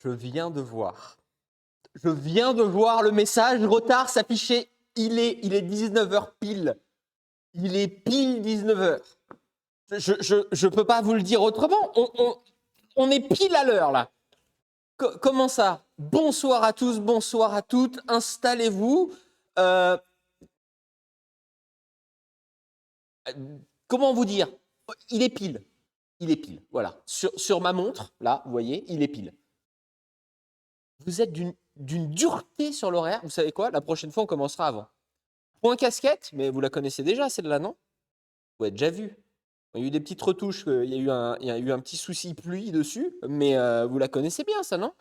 Je viens de voir. Je viens de voir le message retard s'afficher. Il est 19h pile. Il est pile 19h. Je peux pas vous le dire autrement. On est pile à l'heure, là. Comment ça? Bonsoir à tous, bonsoir à toutes. Installez-vous. Comment vous dire? Il est pile. Il est pile. Voilà. Sur ma montre, là, vous voyez, il est pile. Vous êtes d'une dureté sur l'horaire. Vous savez quoi? La prochaine fois, on commencera avant. Point casquette, mais vous la connaissez déjà, celle-là, non? Vous l'avez déjà vue. Il y a eu des petites retouches, il y a eu un petit souci pluie dessus, mais vous la connaissez bien, ça, non?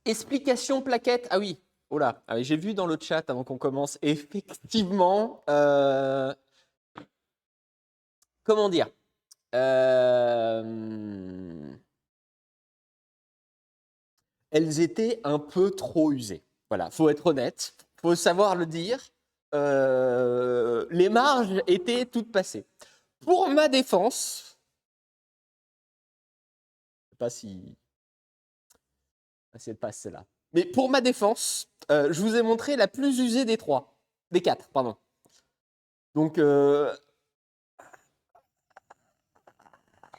Explication plaquette. Ah oui, oh là, ah oui, j'ai vu dans le chat avant qu'on commence, effectivement, comment dire? Elles étaient un peu trop usées. Voilà, faut être honnête, faut savoir le dire. Les marges étaient toutes passées. Pour ma défense, je ne sais pas si elle passe celle-là. Mais pour ma défense, je vous ai montré la plus usée des quatre, pardon. Donc,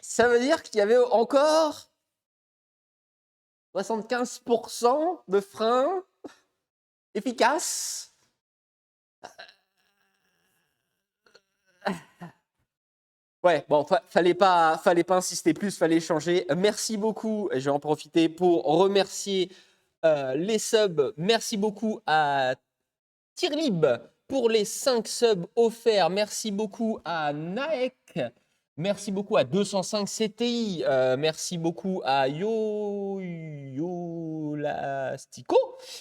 ça veut dire qu'il y avait encore 75% de freins efficaces. Ouais, bon, fallait pas insister plus, fallait changer. Merci beaucoup. Je vais en profiter pour remercier les subs. Merci beaucoup à Tirlib pour les 5 subs offerts. Merci beaucoup à Naek. Merci beaucoup à 205 CTI. Merci beaucoup à Yolastico.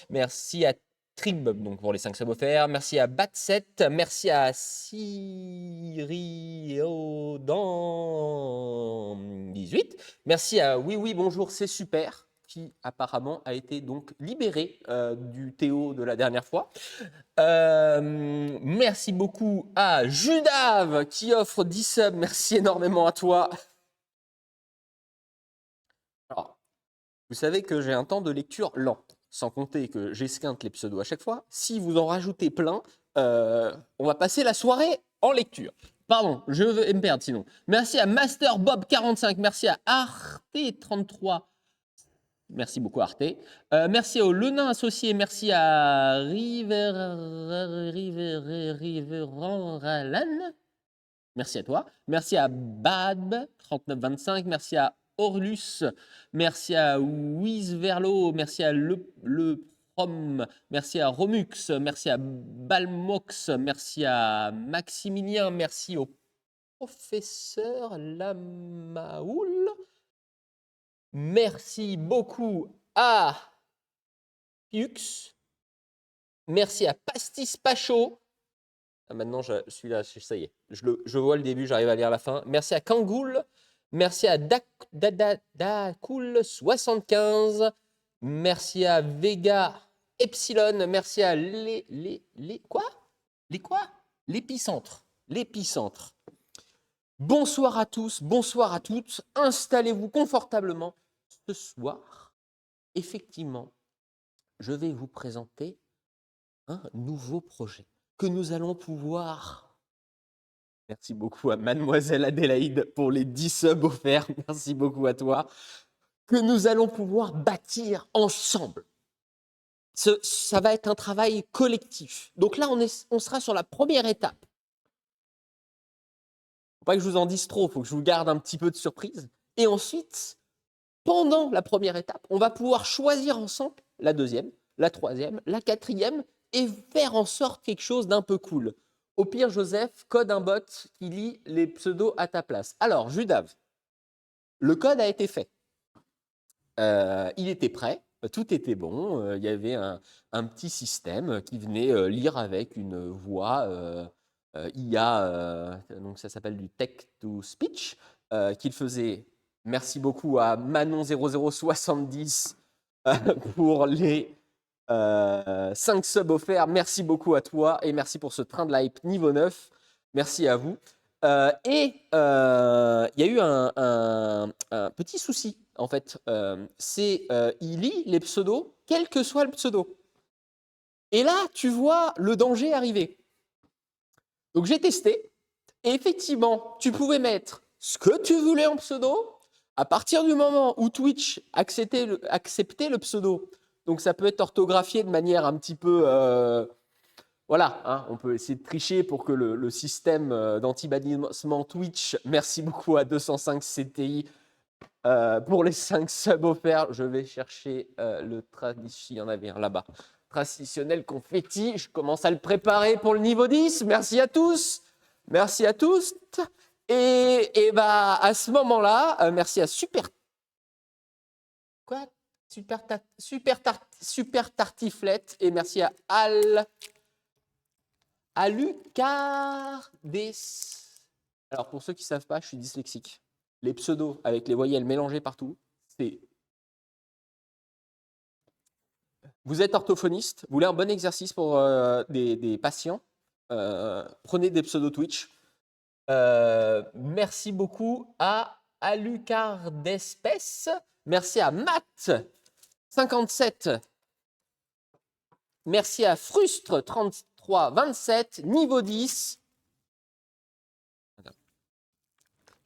Merci à Trib donc pour les 5 subs offerts. Merci à Bat7. Merci à Siriodan18. Merci à Oui, bonjour, c'est super, qui apparemment a été donc libéré du Théo de la dernière fois. Merci beaucoup à Judave qui offre 10 subs. Merci énormément à toi. Alors, vous savez que j'ai un temps de lecture lent, sans compter que j'esquinte les pseudos à chaque fois. Si vous en rajoutez plein, on va passer la soirée en lecture. Pardon, je vais me perdre sinon. Merci à Master Bob 45, merci à Arte 33. Merci beaucoup Arte. Merci au Lenain associé, merci à Riveranralan. Merci à toi. Merci à Bad 3925, merci à Orlus, merci à Wizverlo, merci à Le Prom, merci à Romux, merci à Balmox, merci à Maximilien, merci au professeur Lamaoul. Merci beaucoup à Piux. Merci à Pastis Pacho. Ah, maintenant, celui-là, ça y est. Je vois le début, j'arrive à lire la fin. Merci à Kangoul. Merci à Dacool75. Merci à Vega Epsilon. Merci à quoi? L'épicentre. L'épicentre. Bonsoir à tous, bonsoir à toutes. Installez-vous confortablement. Ce soir, effectivement, je vais vous présenter un nouveau projet que nous allons pouvoir... Merci beaucoup à Mademoiselle Adélaïde pour les 10 subs offerts. Merci beaucoup à toi. Que nous allons pouvoir bâtir ensemble. Ça va être un travail collectif. Donc là, on sera sur la première étape. Faut pas que je vous en dise trop, il faut que je vous garde un petit peu de surprise. Et ensuite, pendant la première étape, on va pouvoir choisir ensemble la deuxième, la troisième, la quatrième et faire en sorte quelque chose d'un peu cool. Au pire, Joseph, code un bot qui lit les pseudos à ta place. Alors, Judave, le code a été fait. Il était prêt, tout était bon. Il y avait un petit système qui venait lire avec une voix IA, donc ça s'appelle du text-to-speech, qu'il faisait. Merci beaucoup à Manon0070 pour les 5 subs offerts. Merci beaucoup à toi et merci pour ce train de la hype niveau 9. Merci à vous. Il y a eu un petit souci, en fait. Il lit les pseudos, quel que soit le pseudo. Et là, tu vois le danger arriver. Donc, j'ai testé. Et effectivement, tu pouvais mettre ce que tu voulais en pseudo. À partir du moment où Twitch acceptait le pseudo, donc ça peut être orthographié de manière un petit peu... voilà, hein, on peut essayer de tricher pour que le système d'anti-bannissement Twitch, merci beaucoup à 205 CTI pour les 5 subs offerts. Je vais chercher le traditionnel, il y en avait un là-bas. Traditionnel confetti, je commence à le préparer pour le niveau 10. Merci à tous. Merci à tous. Et bah, à ce moment-là, merci à Super Tartiflette et merci à Alucardes. Alors, pour ceux qui ne savent pas, je suis dyslexique. Les pseudos avec les voyelles mélangées partout, c'est... Vous êtes orthophoniste, vous voulez un bon exercice pour des patients, prenez des pseudos Twitch. Merci beaucoup à Alucardespèce. Merci à Matt57. Merci à Frustre3327, niveau 10. Je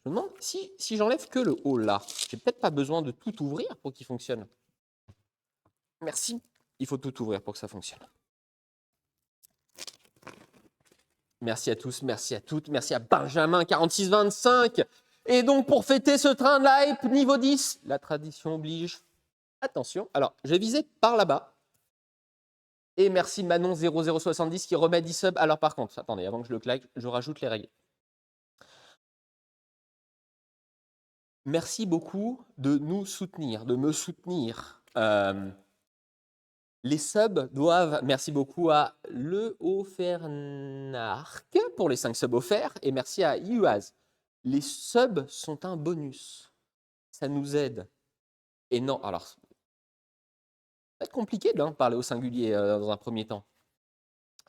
me demande si j'enlève que le haut là, j'ai peut-être pas besoin de tout ouvrir pour qu'il fonctionne. Merci. Il faut tout ouvrir pour que ça fonctionne. Merci à tous, merci à toutes, merci à Benjamin4625. Et donc, pour fêter ce train de la hype niveau 10, la tradition oblige. Attention, alors, j'ai visé par là-bas. Et merci Manon0070 qui remet 10 subs. Alors, par contre, attendez, avant que je le claque, je rajoute les règles. Merci beaucoup de nous soutenir, de me soutenir. Les subs doivent, merci beaucoup à Le Offernarc pour les 5 subs offerts et merci à Iuaz. Les subs sont un bonus. Ça nous aide. Et non, alors, ça va être compliqué de parler au singulier dans un premier temps.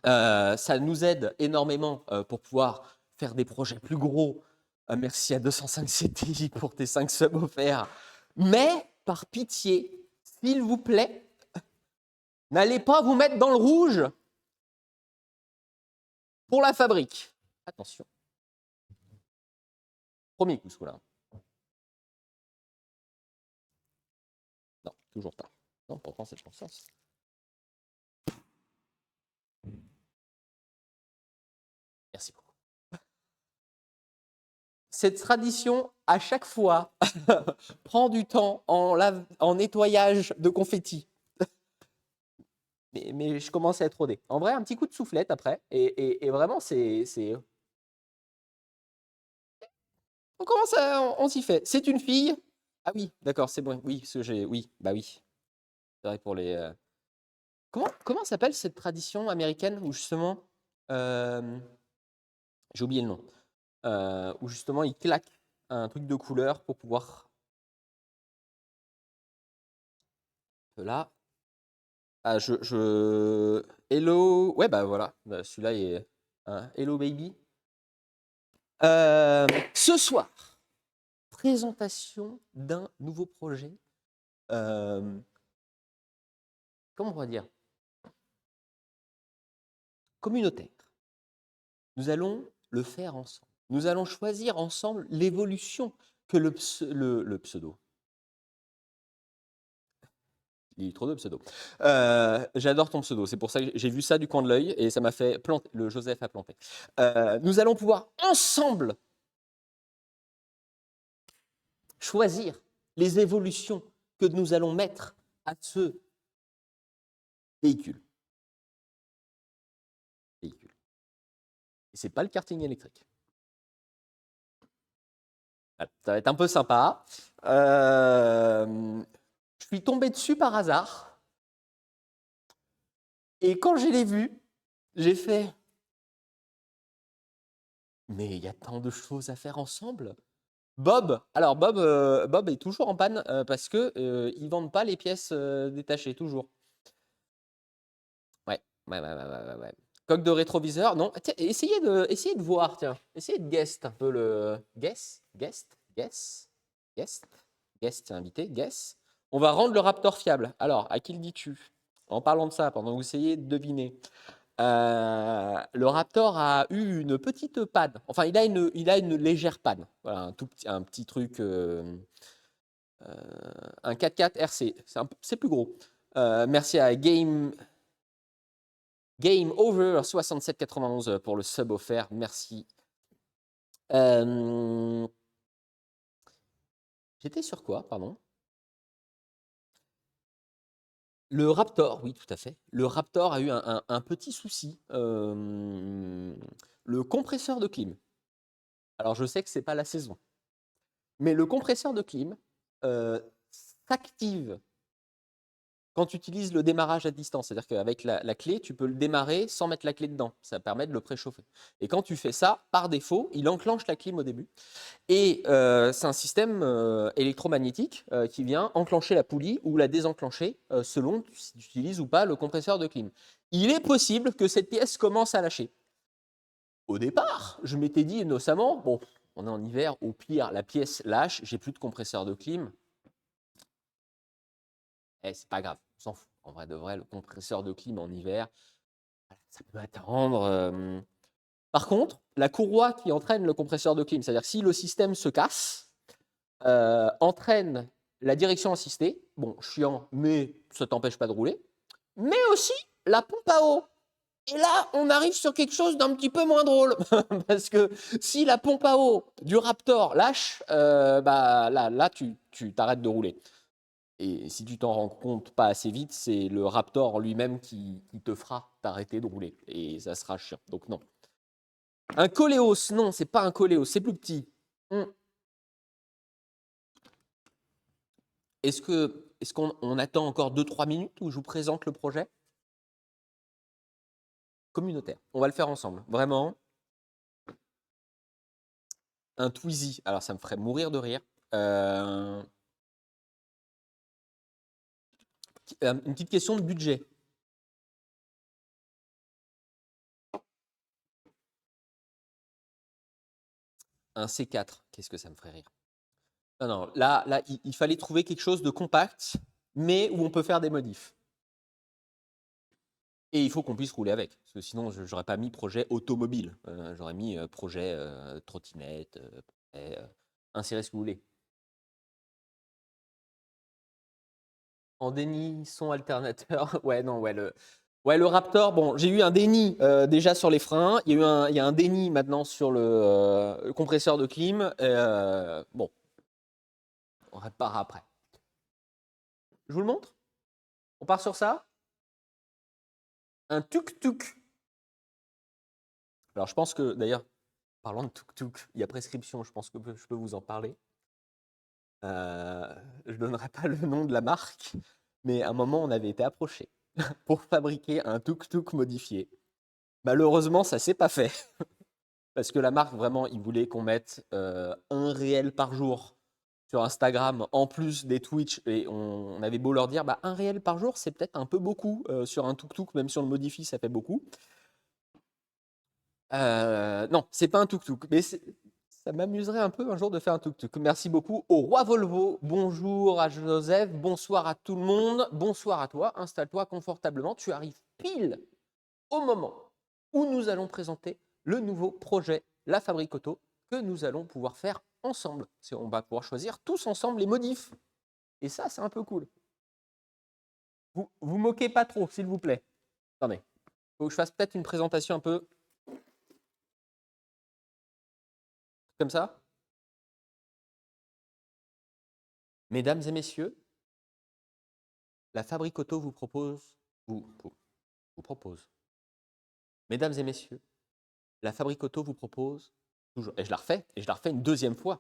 Ça nous aide énormément pour pouvoir faire des projets plus gros. Merci à 205 CTI pour tes 5 subs offerts. Mais, par pitié, s'il vous plaît, n'allez pas vous mettre dans le rouge pour la fabrique. Attention. Premier coup, celui-là. Non, toujours pas. Non, pourtant, c'est le sens. Merci beaucoup. Cette tradition, à chaque fois, prend du temps en nettoyage de confetti. Mais je commence à être rodé. En vrai, un petit coup de soufflette après. Et vraiment, c'est... On s'y fait. C'est une fille. Ah oui, d'accord, c'est bon. Oui, parce que j'ai... Oui, bah oui. C'est vrai pour les... Comment s'appelle cette tradition américaine où justement... j'ai oublié le nom. Où justement, ils claquent un truc de couleur pour pouvoir... Là... Ah, Hello... Ouais, bah voilà. Celui-là est... Hello Baby. Ce soir, présentation d'un nouveau projet. Comment on va dire? Communautaire. Nous allons le faire ensemble. Nous allons choisir ensemble l'évolution que le pseudo. Il est trop de pseudo. J'adore ton pseudo. C'est pour ça que j'ai vu ça du coin de l'œil et ça m'a fait planter. Le Joseph a planté. Nous allons pouvoir ensemble choisir les évolutions que nous allons mettre à ce véhicule. Et ce n'est pas le karting électrique. Voilà, ça va être un peu sympa. Je suis tombé dessus par hasard. Et quand je l'ai vu, j'ai fait... Mais il y a tant de choses à faire ensemble. Bob est toujours en panne parce que ils vendent pas les pièces détachées toujours. Ouais. Coque de rétroviseur, non. Tiens, essayez de voir, tiens. Essayez de guest un peu le... Guest, c'est invité, guess. On va rendre le Raptor fiable. Alors, à qui le dis-tu? En parlant de ça, pendant que vous essayez de deviner. Le Raptor a eu une petite panne. Enfin, il a une légère panne. Voilà, un petit truc... un 4.4 RC. C'est plus gros. Merci à Game Over 6791 pour le sub offert. Merci. J'étais sur quoi, pardon? Le Raptor, oui, tout à fait. Le Raptor a eu un petit souci. Le compresseur de clim. Alors, je sais que c'est pas la saison, mais le compresseur de clim s'active quand tu utilises le démarrage à distance. C'est-à-dire qu'avec la clé, tu peux le démarrer sans mettre la clé dedans. Ça permet de le préchauffer. Et quand tu fais ça, par défaut, il enclenche la clim au début. Et c'est un système électromagnétique qui vient enclencher la poulie ou la désenclencher selon si tu utilises ou pas le compresseur de clim. Il est possible que cette pièce commence à lâcher. Au départ, je m'étais dit innocemment, bon, on est en hiver, au pire, la pièce lâche, j'ai plus de compresseur de clim. C'est pas grave, on s'en fout. En vrai de vrai, le compresseur de clim en hiver, ça peut attendre. Par contre, la courroie qui entraîne le compresseur de clim, c'est-à-dire si le système se casse, entraîne la direction assistée. Bon, chiant, mais ça t'empêche pas de rouler. Mais aussi la pompe à eau. Et là, on arrive sur quelque chose d'un petit peu moins drôle. Parce que si la pompe à eau du Raptor lâche, bah, là tu t'arrêtes de rouler. Et si tu t'en rends compte pas assez vite, c'est le Raptor lui-même qui te fera t'arrêter de rouler. Et ça sera chiant. Donc non. Un Coléos, non, c'est pas un Coléos, c'est plus petit. Est-ce qu'on attend encore 2-3 minutes où je vous présente le projet communautaire? On va le faire ensemble. Vraiment. Un Twizy. Alors, ça me ferait mourir de rire. Une petite question de budget. Un C4. Qu'est-ce que ça me ferait rire? Non, non. Là il fallait trouver quelque chose de compact, mais où on peut faire des modifs. Et il faut qu'on puisse rouler avec. Parce que sinon, je n'aurais pas mis projet automobile. J'aurais mis projet trottinette, insérez ce que vous voulez. En déni, son alternateur. Ouais, non, ouais, le Raptor, bon, j'ai eu un déni déjà sur les freins. Il y a un déni maintenant sur le compresseur de clim. Bon, on répare après. Je vous le montre? On part sur ça? Un tuk-tuk. Alors, je pense que, d'ailleurs, parlant de tuk-tuk, il y a prescription, je pense que je peux vous en parler. Je ne donnerai pas le nom de la marque, mais à un moment, on avait été approché pour fabriquer un tuk-tuk modifié. Malheureusement, ça ne s'est pas fait. Parce que la marque, vraiment, ils voulaient qu'on mette un réel par jour sur Instagram, en plus des Twitch. Et on avait beau leur dire, bah, un réel par jour, c'est peut-être un peu beaucoup. Sur un tuk-tuk, même si on le modifie, ça fait beaucoup. Non, c'est pas un tuk-tuk. Mais ça m'amuserait un peu un jour de faire un tuk-tuk. Merci beaucoup au Roi Volvo. Bonjour à Joseph. Bonsoir à tout le monde. Bonsoir à toi. Installe-toi confortablement. Tu arrives pile au moment où nous allons présenter le nouveau projet La Fabrique Auto que nous allons pouvoir faire ensemble. On va pouvoir choisir tous ensemble les modifs. Et ça, c'est un peu cool. Vous moquez pas trop, s'il vous plaît. Attendez. Il faut que je fasse peut-être une présentation un peu comme ça. Mesdames et messieurs, La Fabrique Auto vous propose, vous propose. Mesdames et messieurs, La Fabrique Auto vous propose, toujours, et je la refais une deuxième fois.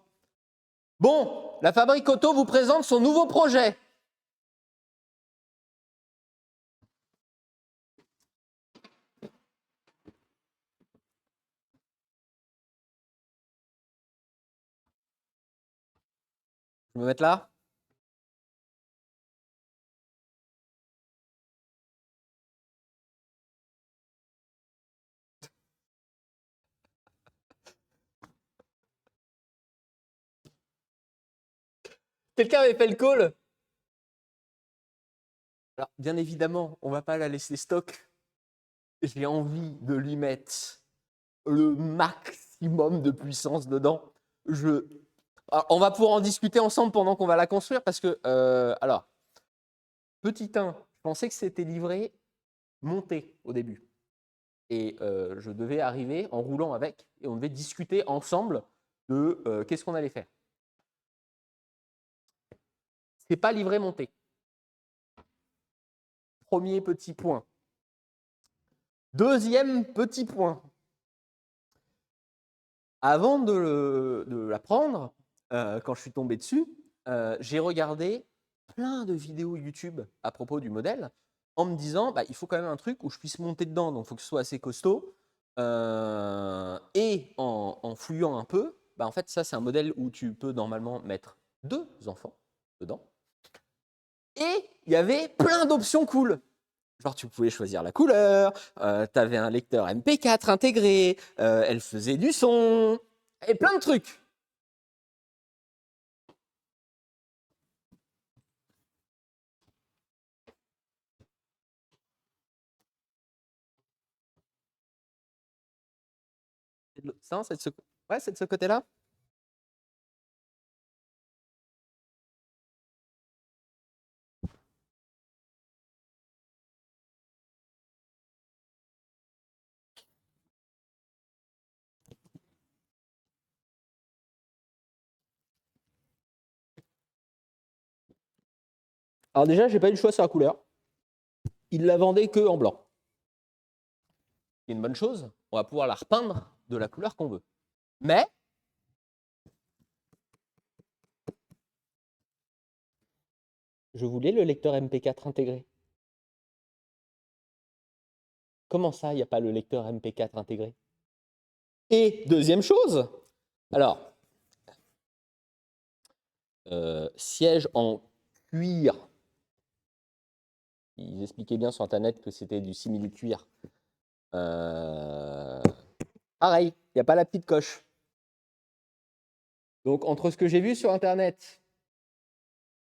Bon, La Fabrique Auto vous présente son nouveau projet. Je vais me mettre là. Quelqu'un avait fait le call? Alors, bien évidemment, on ne va pas la laisser stock. J'ai envie de lui mettre le maximum de puissance dedans. Alors, on va pouvoir en discuter ensemble pendant qu'on va la construire parce que, alors, petit 1, je pensais que c'était livré monté au début. Et je devais arriver en roulant avec et on devait discuter ensemble de qu'est-ce qu'on allait faire. C'est pas livré monté. Premier petit point. Deuxième petit point. Avant de l'apprendre, quand je suis tombé dessus, j'ai regardé plein de vidéos YouTube à propos du modèle en me disant bah, il faut quand même un truc où je puisse monter dedans, donc il faut que ce soit assez costaud. Et en fouillant un peu, bah, en fait, ça, c'est un modèle où tu peux normalement mettre 2 enfants dedans. Et il y avait plein d'options cool. Genre, tu pouvais choisir la couleur, tu avais un lecteur MP4 intégré, elle faisait du son, et plein de trucs. Ça, c'est de ce, ouais, c'est de ce côté-là. Alors déjà, j'ai pas eu le choix sur la couleur. Il la vendait que en blanc. C'est une bonne chose. On va pouvoir la repeindre de la couleur qu'on veut. Mais je voulais le lecteur MP4 intégré. Comment ça, il n'y a pas le lecteur MP4 intégré? Et deuxième chose, alors, siège en cuir. Ils expliquaient bien sur Internet que c'était du simili-cuir. Pareil, il n'y a pas la petite coche. Donc, entre ce que j'ai vu sur Internet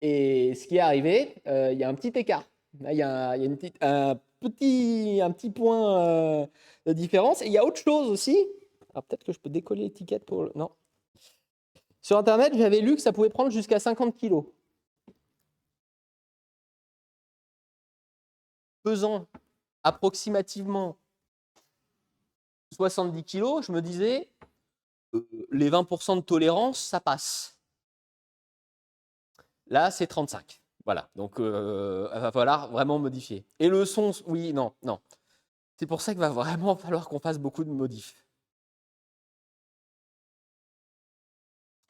et ce qui est arrivé, il y a un petit écart. Là, il y a un petit point de différence. Et il y a autre chose aussi. Alors, peut-être que je peux décoller l'étiquette pour... Non. Sur Internet, j'avais lu que ça pouvait prendre jusqu'à 50 kg. Pesant approximativement 70 kg, je me disais, les 20% de tolérance, ça passe. Là, c'est 35. Voilà, donc il va falloir vraiment modifier. Et le son, oui, non, non. C'est pour ça qu'il va vraiment falloir qu'on fasse beaucoup de modifs.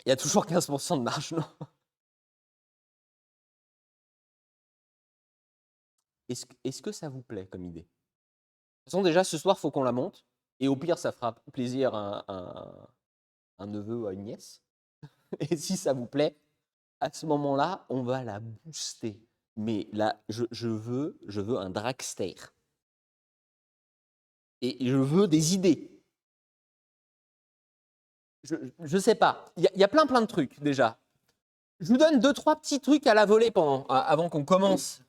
Il y a toujours 15% de marge, non? Est-ce que ça vous plaît comme idée? De toute façon, déjà, ce soir, il faut qu'on la monte. Et au pire, ça fera plaisir à un neveu ou à une nièce. Et si ça vous plaît, à ce moment-là, on va la booster. Mais là, je veux un dragster. Et je veux des idées. Je ne sais pas. Il y a plein de trucs déjà. Je vous donne 2-3 petits trucs à la volée avant qu'on commence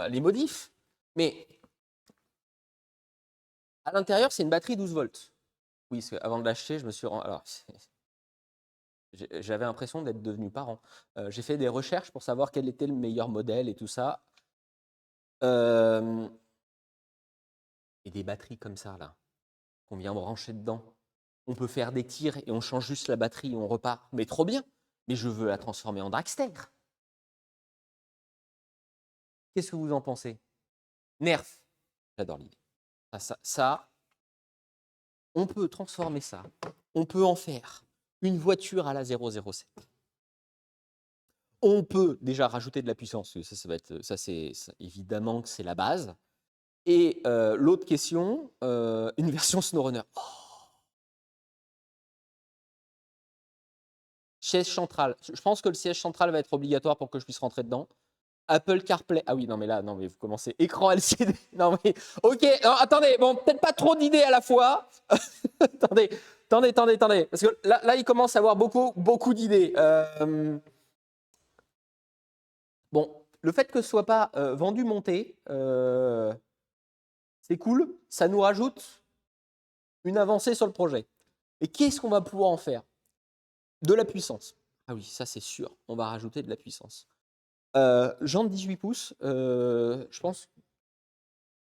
les modifs. Mais à l'intérieur, c'est une batterie 12 volts. Oui, parce qu'avant de l'acheter, je me suis rendu. Alors, j'avais l'impression d'être devenu parent. J'ai fait des recherches pour savoir quel était le meilleur modèle et tout ça. Et des batteries comme ça, là, qu'on vient brancher dedans. On peut faire des tirs et on change juste la batterie et on repart. Mais trop bien. Mais je veux la transformer en dragster. Qu'est-ce que vous en pensez? Nerf. J'adore l'idée. Ça, on peut transformer ça. On peut en faire une voiture à la 007. On peut déjà rajouter de la puissance. Évidemment que c'est la base. Et l'autre question, une version SnowRunner. Oh, siège central. Je pense que le siège central va être obligatoire pour que je puisse rentrer dedans. Apple CarPlay. Ah oui, non, mais là, non, mais vous commencez. Écran LCD. Non, mais. Ok, non, attendez. Bon, peut-être pas trop d'idées à la fois. attendez. Parce que là, il commence à avoir beaucoup d'idées. Bon, le fait que ce soit pas vendu monté, c'est cool. Ça nous rajoute une avancée sur le projet. Et qu'est-ce qu'on va pouvoir en faire? De la puissance. Ah oui, ça c'est sûr. On va rajouter de la puissance. Jante 18 pouces, je pense.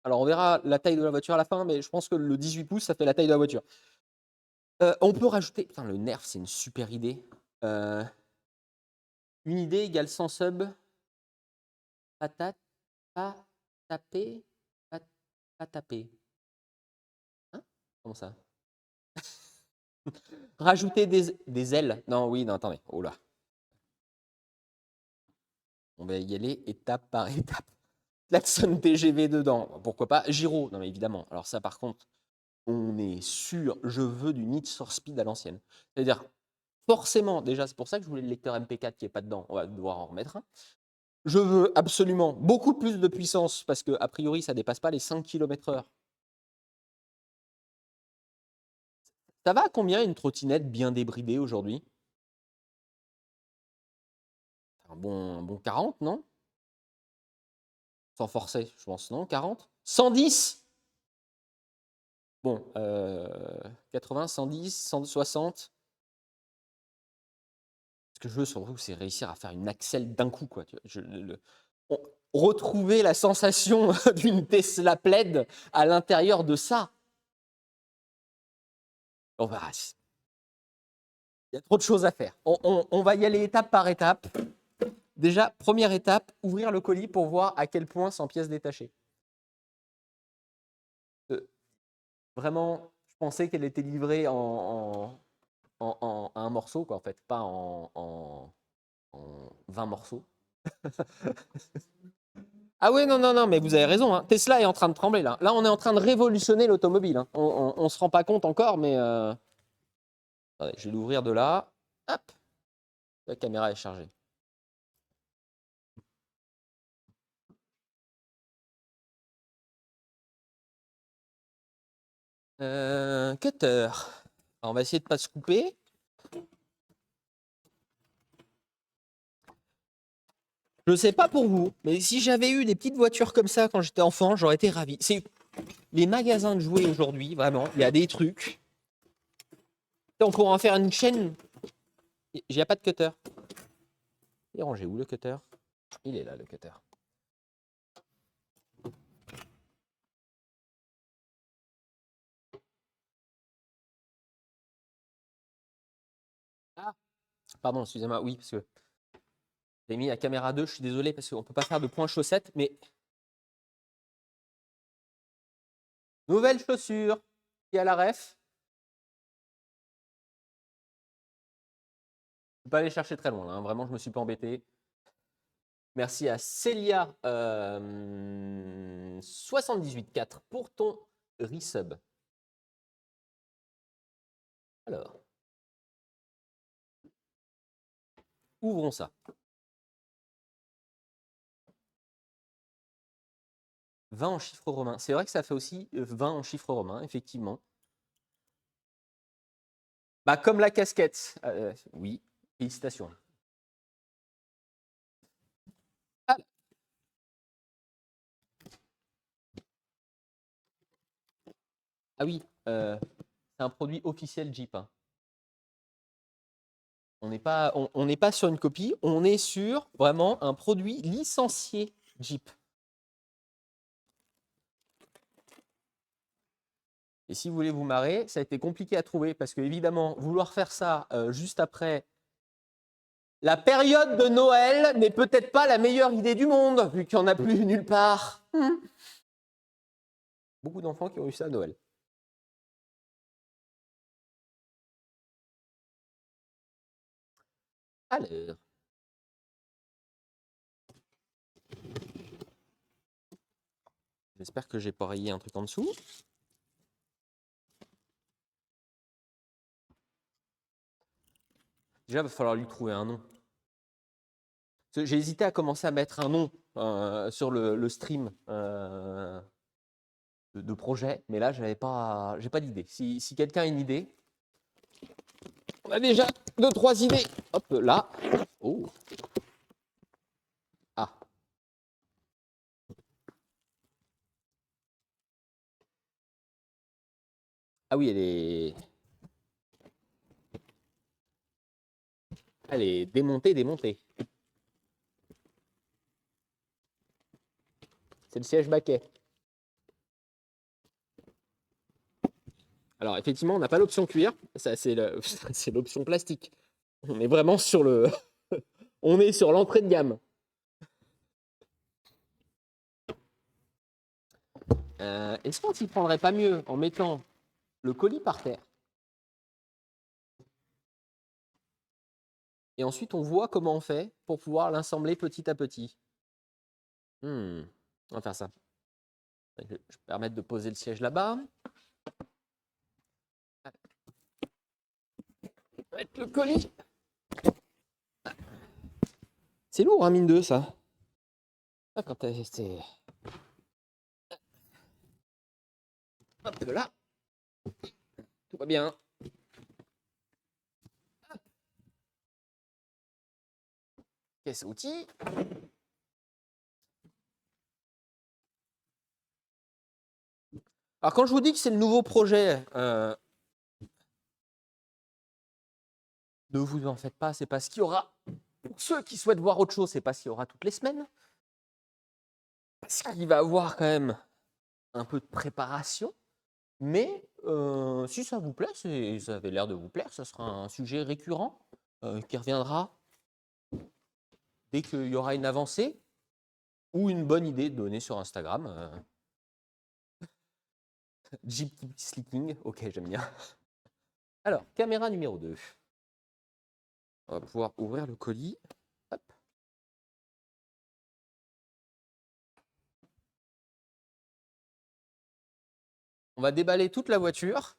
Alors on verra la taille de la voiture à la fin, mais je pense que le 18 pouces, ça fait la taille de la voiture. On peut rajouter. Putain, le nerf, c'est une super idée. Une idée égale 100 subs. Patate, pas taper, pas taper. Hein? Comment ça? Rajouter des ailes. Non, oui, non, attendez. Oh là. On va y aller étape par étape. Klaxon TGV dedans. Pourquoi pas? Gyro. Non, mais évidemment. Alors ça, par contre, on est sûr. Je veux du Need for Speed à l'ancienne. C'est-à-dire, forcément, déjà, c'est pour ça que je voulais le lecteur MP4 qui n'est pas dedans. On va devoir en remettre un. Je veux absolument beaucoup plus de puissance parce qu'a priori, ça ne dépasse pas les 5 km/h. Ça va à combien une trottinette bien débridée aujourd'hui? Un bon 40, non? Sans forcer, je pense, non? 40? 110? Bon, 80, 110, 160. Ce que je veux surtout, c'est réussir à faire une accel d'un coup, quoi. Retrouver la sensation d'une Tesla Plaid à l'intérieur de ça. On va, il y a trop de choses à faire. On va y aller étape par étape. Déjà, première étape, ouvrir le colis pour voir à quel point c'est en pièces détachées. Vraiment, je pensais qu'elle était livrée en un morceau, quoi, en fait, pas en 20 morceaux. Ah oui, non, non, non, mais vous avez raison. Hein. Tesla est en train de trembler, là. Là, on est en train de révolutionner l'automobile. Hein. On ne se rend pas compte encore, mais... Attendez, je vais l'ouvrir de là. Hop. La caméra est chargée. Cutter. Alors, on va essayer de ne pas se couper. Je ne sais pas pour vous, mais si j'avais eu des petites voitures comme ça quand j'étais enfant, j'aurais été ravi. C'est les magasins de jouets aujourd'hui, vraiment, il y a des trucs. On pourrait en faire une chaîne. Il n'y a pas de cutter. Il est rangé où le cutter? Il est là, le cutter. Ah, pardon, excusez-moi, oui, parce que j'ai mis la caméra 2, je suis désolé, parce qu'on ne peut pas faire de point chaussette, mais... Nouvelle chaussure, qui a la ref. Je ne peux pas aller chercher très loin, là, hein. Vraiment, je ne me suis pas embêté. Merci à Célia 78.4 pour ton resub. Alors, ouvrons ça. 20 en chiffres romains. C'est vrai que ça fait aussi 20 en chiffres romains, effectivement. Bah, comme la casquette. Oui, félicitations. Ah, ah oui, c'est un produit officiel Jeep. Hein. On n'est pas sur une copie, on est sur vraiment un produit licencié Jeep. Et si vous voulez vous marrer, ça a été compliqué à trouver parce que évidemment, vouloir faire ça juste après la période de Noël n'est peut-être pas la meilleure idée du monde vu qu'il n'y en a plus nulle part. Beaucoup d'enfants qui ont eu ça à Noël. Alors. J'espère que j'ai pas rayé un truc en dessous. Déjà, il va falloir lui trouver un nom. J'ai hésité à commencer à mettre un nom sur le stream de projet, mais là, j'ai pas d'idée. Si quelqu'un a une idée, on a déjà 2-3 idées. Hop là. Oh. Ah, Ah oui, elle est démontée, démontée. C'est le siège baquet. Alors effectivement, on n'a pas l'option cuir, ça c'est l'option plastique. On est vraiment sur le, on est sur l'entrée de gamme. Est-ce qu'on s'y prendrait pas mieux en mettant le colis par terre et ensuite on voit comment on fait pour pouvoir l'assembler petit à petit. On va faire ça. Je vais permettre de poser le siège là-bas. Mettre le colis. C'est lourd, hein, mine de ça. Ah, quand c'est... Hop là. Tout va bien. Caisse à outils. Alors quand je vous dis que c'est le nouveau projet, ne vous en faites pas, c'est parce qu'il y aura, pour ceux qui souhaitent voir autre chose, c'est parce qu'il y aura toutes les semaines. Parce qu'il va y avoir quand même un peu de préparation. Mais si ça vous plaît, ça avait l'air de vous plaire, ça sera un sujet récurrent qui reviendra dès qu'il y aura une avancée ou une bonne idée de donner sur Instagram. Jeep Slicking, ok, j'aime bien. Alors, caméra numéro 2. On va pouvoir ouvrir le colis. Hop. On va déballer toute la voiture.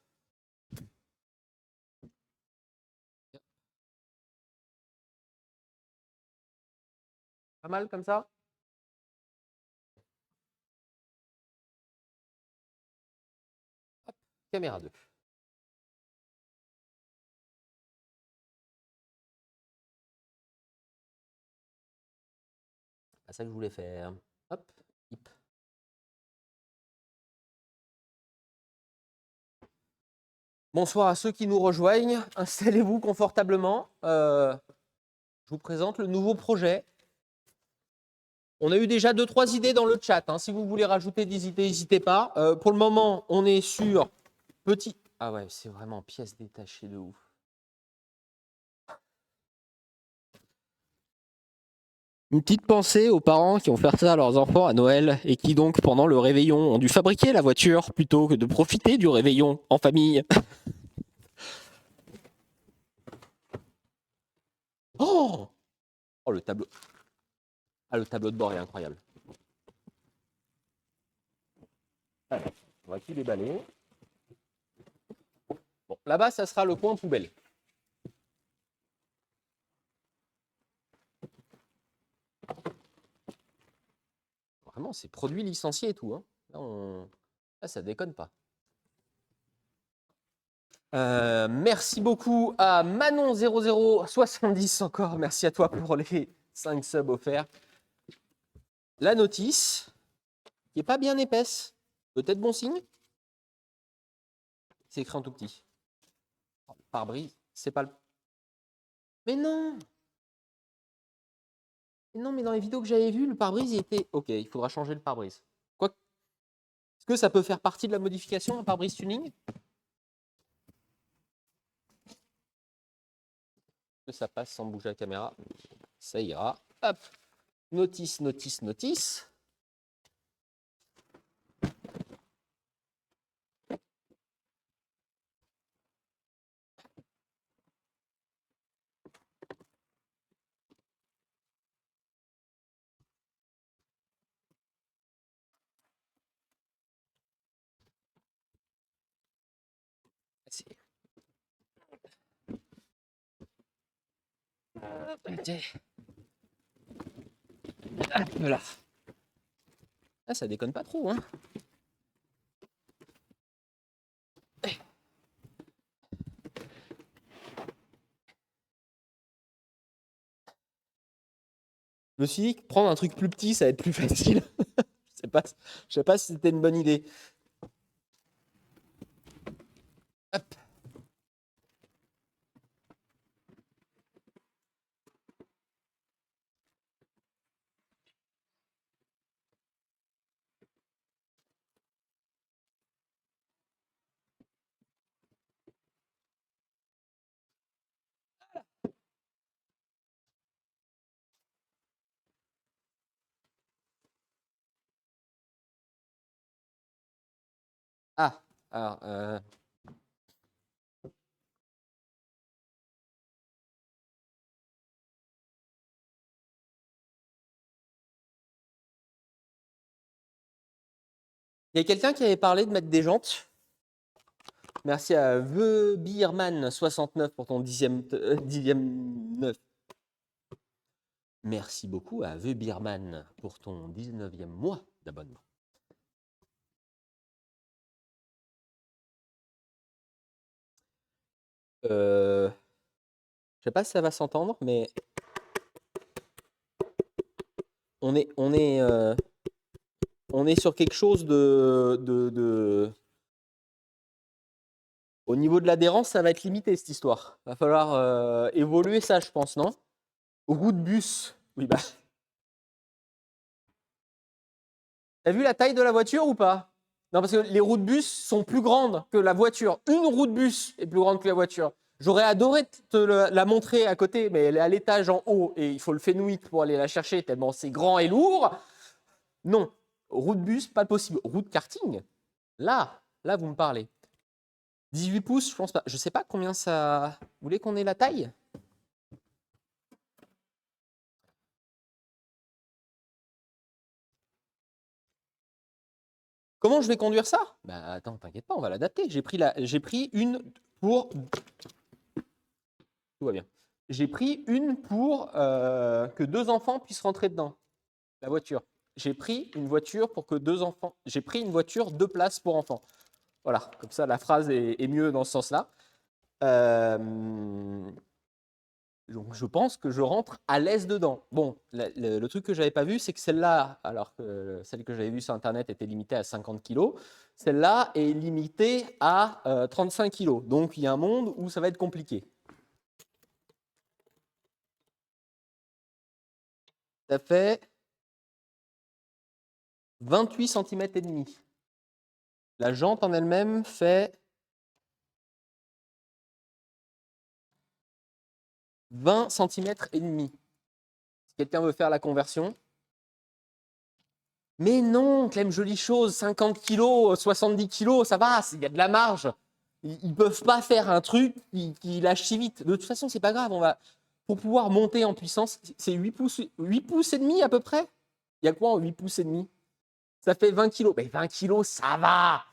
Pas mal comme ça. Hop. Caméra 2. C'est ça que je voulais faire. Hop. Hip. Bonsoir à ceux qui nous rejoignent. Installez-vous confortablement. Je vous présente le nouveau projet. On a eu déjà 2-3 idées dans le chat. Hein. Si vous voulez rajouter des idées, n'hésitez pas. Pour le moment, on est sur petit. Ah ouais, c'est vraiment pièce détachée de ouf. Une petite pensée aux parents qui ont fait ça à leurs enfants à Noël et qui donc pendant le réveillon ont dû fabriquer la voiture plutôt que de profiter du réveillon en famille. Oh, oh le tableau. Ah, le tableau de bord est incroyable. Allez, on va tout déballer. Bon, là-bas, ça sera le coin poubelle. Vraiment, c'est produit licencié et tout. Hein. Là, ça déconne pas. Merci beaucoup à Manon0070 encore. Merci à toi pour les 5 subs offerts. La notice, qui n'est pas bien épaisse. Peut-être bon signe. C'est écrit en tout petit. Pare-brise, c'est pas le... Mais non! Mais non, mais dans les vidéos que j'avais vues, le pare-brise, il était... Ok, il faudra changer le pare-brise. Quoi? Est-ce que ça peut faire partie de la modification, un pare-brise tuning? Que ça passe sans bouger la caméra. Ça ira. Hop. Notice, notice, notice. Voilà. Ah, ça déconne pas trop, hein. Je me suis dit que prendre un truc plus petit, ça va être plus facile. Je sais pas si c'était une bonne idée. Alors, il y a quelqu'un qui avait parlé de mettre des jantes. Merci à Vebirman69 pour ton dixième 9. Merci beaucoup à Vebirman pour ton 19e mois d'abonnement. Je sais pas si ça va s'entendre, mais on est sur quelque chose de... Au niveau de l'adhérence, ça va être limité cette histoire. Va falloir évoluer ça, je pense, non? Roue de bus. Oui, bah. T'as vu la taille de la voiture ou pas? Non, parce que les roues de bus sont plus grandes que la voiture. Une roue de bus est plus grande que la voiture. J'aurais adoré te la montrer à côté, mais elle est à l'étage en haut et il faut le Fenwick pour aller la chercher tellement c'est grand et lourd. Non, roue de bus, pas possible. Roue de karting, là, vous me parlez. 18 pouces, je pense pas. Je sais pas combien ça... Vous voulez qu'on ait la taille? Comment je vais conduire ça? Bah attends, t'inquiète pas, on va l'adapter. J'ai pris une pour... Tout va bien. J'ai pris une pour que 2 enfants puissent rentrer dedans, la voiture. J'ai pris une voiture pour que 2 enfants... J'ai pris une voiture 2 places pour enfants. Voilà, comme ça la phrase est mieux dans ce sens-là. Donc je pense que je rentre à l'aise dedans. Bon, le truc que j'avais pas vu, c'est que celle-là, alors que celle que j'avais vue sur Internet était limitée à 50 kg, celle-là est limitée à 35 kg. Donc il y a un monde où ça va être compliqué. Ça fait 28 cm et demi. La jante en elle-même fait 20 cm et demi. Si quelqu'un veut faire la conversion. Mais non, Clem, jolie chose, 50 kg, 70 kg, ça va, il y a de la marge. Ils ne peuvent pas faire un truc qui lâche si vite. De toute façon, c'est pas grave. Pour pouvoir monter en puissance, c'est 8 pouces et demi à peu près. Il y a quoi en 8 pouces et demi? Ça fait 20 kg. Mais 20 kg, ça va.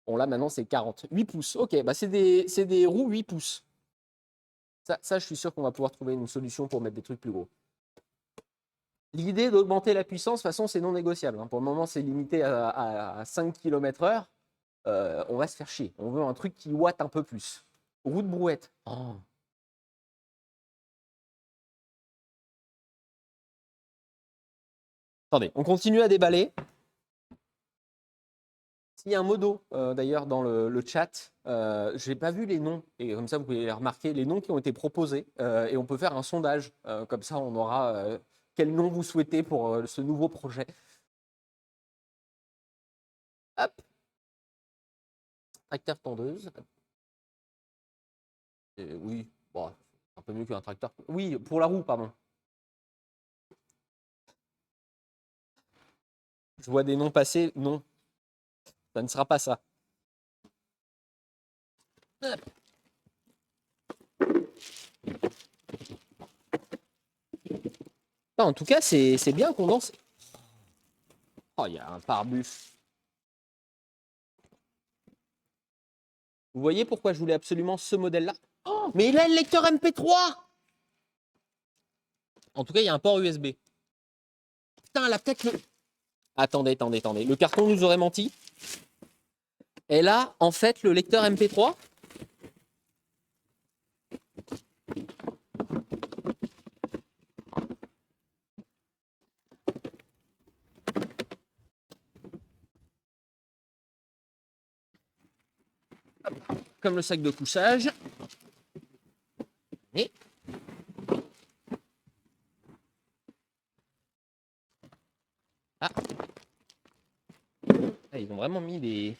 Bon, là, maintenant, c'est 40. 8 pouces. Ok, bah, c'est des roues 8 pouces. Ça, je suis sûr qu'on va pouvoir trouver une solution pour mettre des trucs plus gros. L'idée d'augmenter la puissance, de toute façon, c'est non négociable. Pour le moment, c'est limité à 5 km/h. On va se faire chier. On veut un truc qui watt un peu plus. Roue de brouette. Oh. Attendez, on continue à déballer. S'il y a un modo, d'ailleurs, dans le chat, je n'ai pas vu les noms. Et comme ça, vous pouvez remarquer les noms qui ont été proposés. Et on peut faire un sondage. Comme ça, on aura quel nom vous souhaitez pour ce nouveau projet. Hop. Tracteur tondeuse. Oui, bon, un peu mieux qu'un tracteur. Oui, pour la roue, pardon. Je vois des noms passer. Non, ça ne sera pas ça. En tout cas, c'est bien condensé. Oh, il y a un pare-buff. Vous voyez pourquoi je voulais absolument ce modèle-là? Oh, mais il a le lecteur MP3! En tout cas, il y a un port USB. Putain, la tête... Attendez. Le carton nous aurait menti. Et là, en fait, le lecteur MP3... Comme le sac de couchage. Et... Ah. Ah, ils ont vraiment mis des...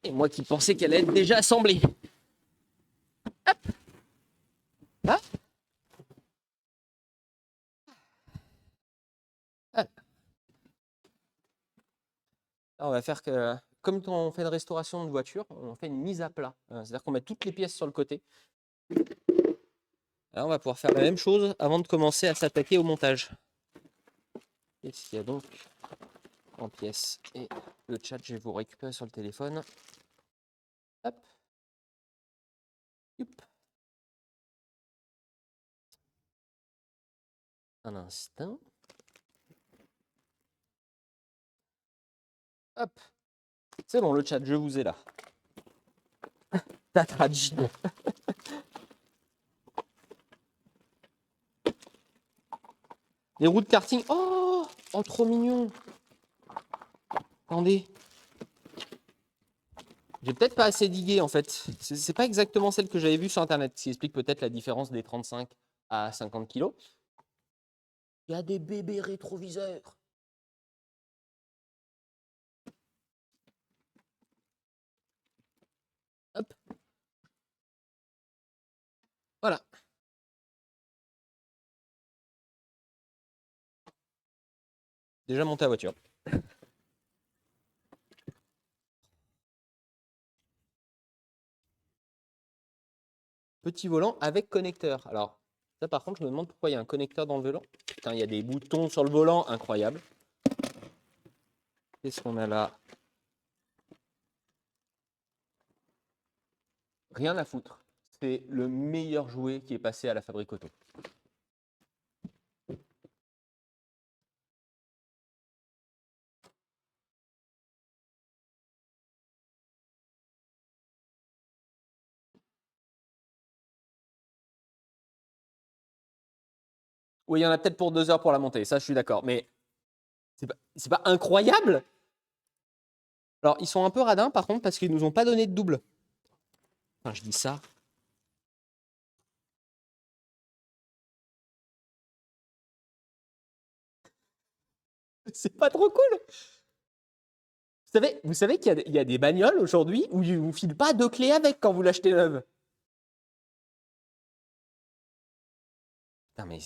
Et moi qui pensais qu'elle allait être déjà assemblée. Hop. Ah. Ah. va faire que, comme quand on fait une restauration de voiture, on fait une mise à plat. C'est-à-dire qu'on met toutes les pièces sur le côté. Là, on va pouvoir faire la même chose avant de commencer à s'attaquer au montage. Qu'est-ce qu'il y a donc en pièces? Et le chat, je vais vous récupérer sur le téléphone. Hop. Youp. Un instant. Hop. C'est bon, le chat, je vous ai là. T'as traduit. Les roues de karting. Oh, oh, trop mignon. Attendez. J'ai peut-être pas assez digué en fait. C'est pas exactement celle que j'avais vue sur internet, ce qui explique peut-être la différence des 35 à 50 kg. Il y a des bébés rétroviseurs. Hop. Voilà. Déjà monté à voiture. Petit volant avec connecteur. Alors, ça par contre, je me demande pourquoi il y a un connecteur dans le volant. Putain, il y a des boutons sur le volant, incroyable. Qu'est-ce qu'on a là? Rien à foutre. C'est le meilleur jouet qui est passé à la fabrique auto. Oui, il y en a peut-être pour 2 heures pour la monter, ça je suis d'accord, mais c'est pas incroyable? Alors, ils sont un peu radins par contre parce qu'ils nous ont pas donné de double. Enfin, je dis ça. C'est pas trop cool. Vous savez qu'il y a des bagnoles aujourd'hui où ils vous filent pas 2 clés avec quand vous l'achetez neuve. Putain, mais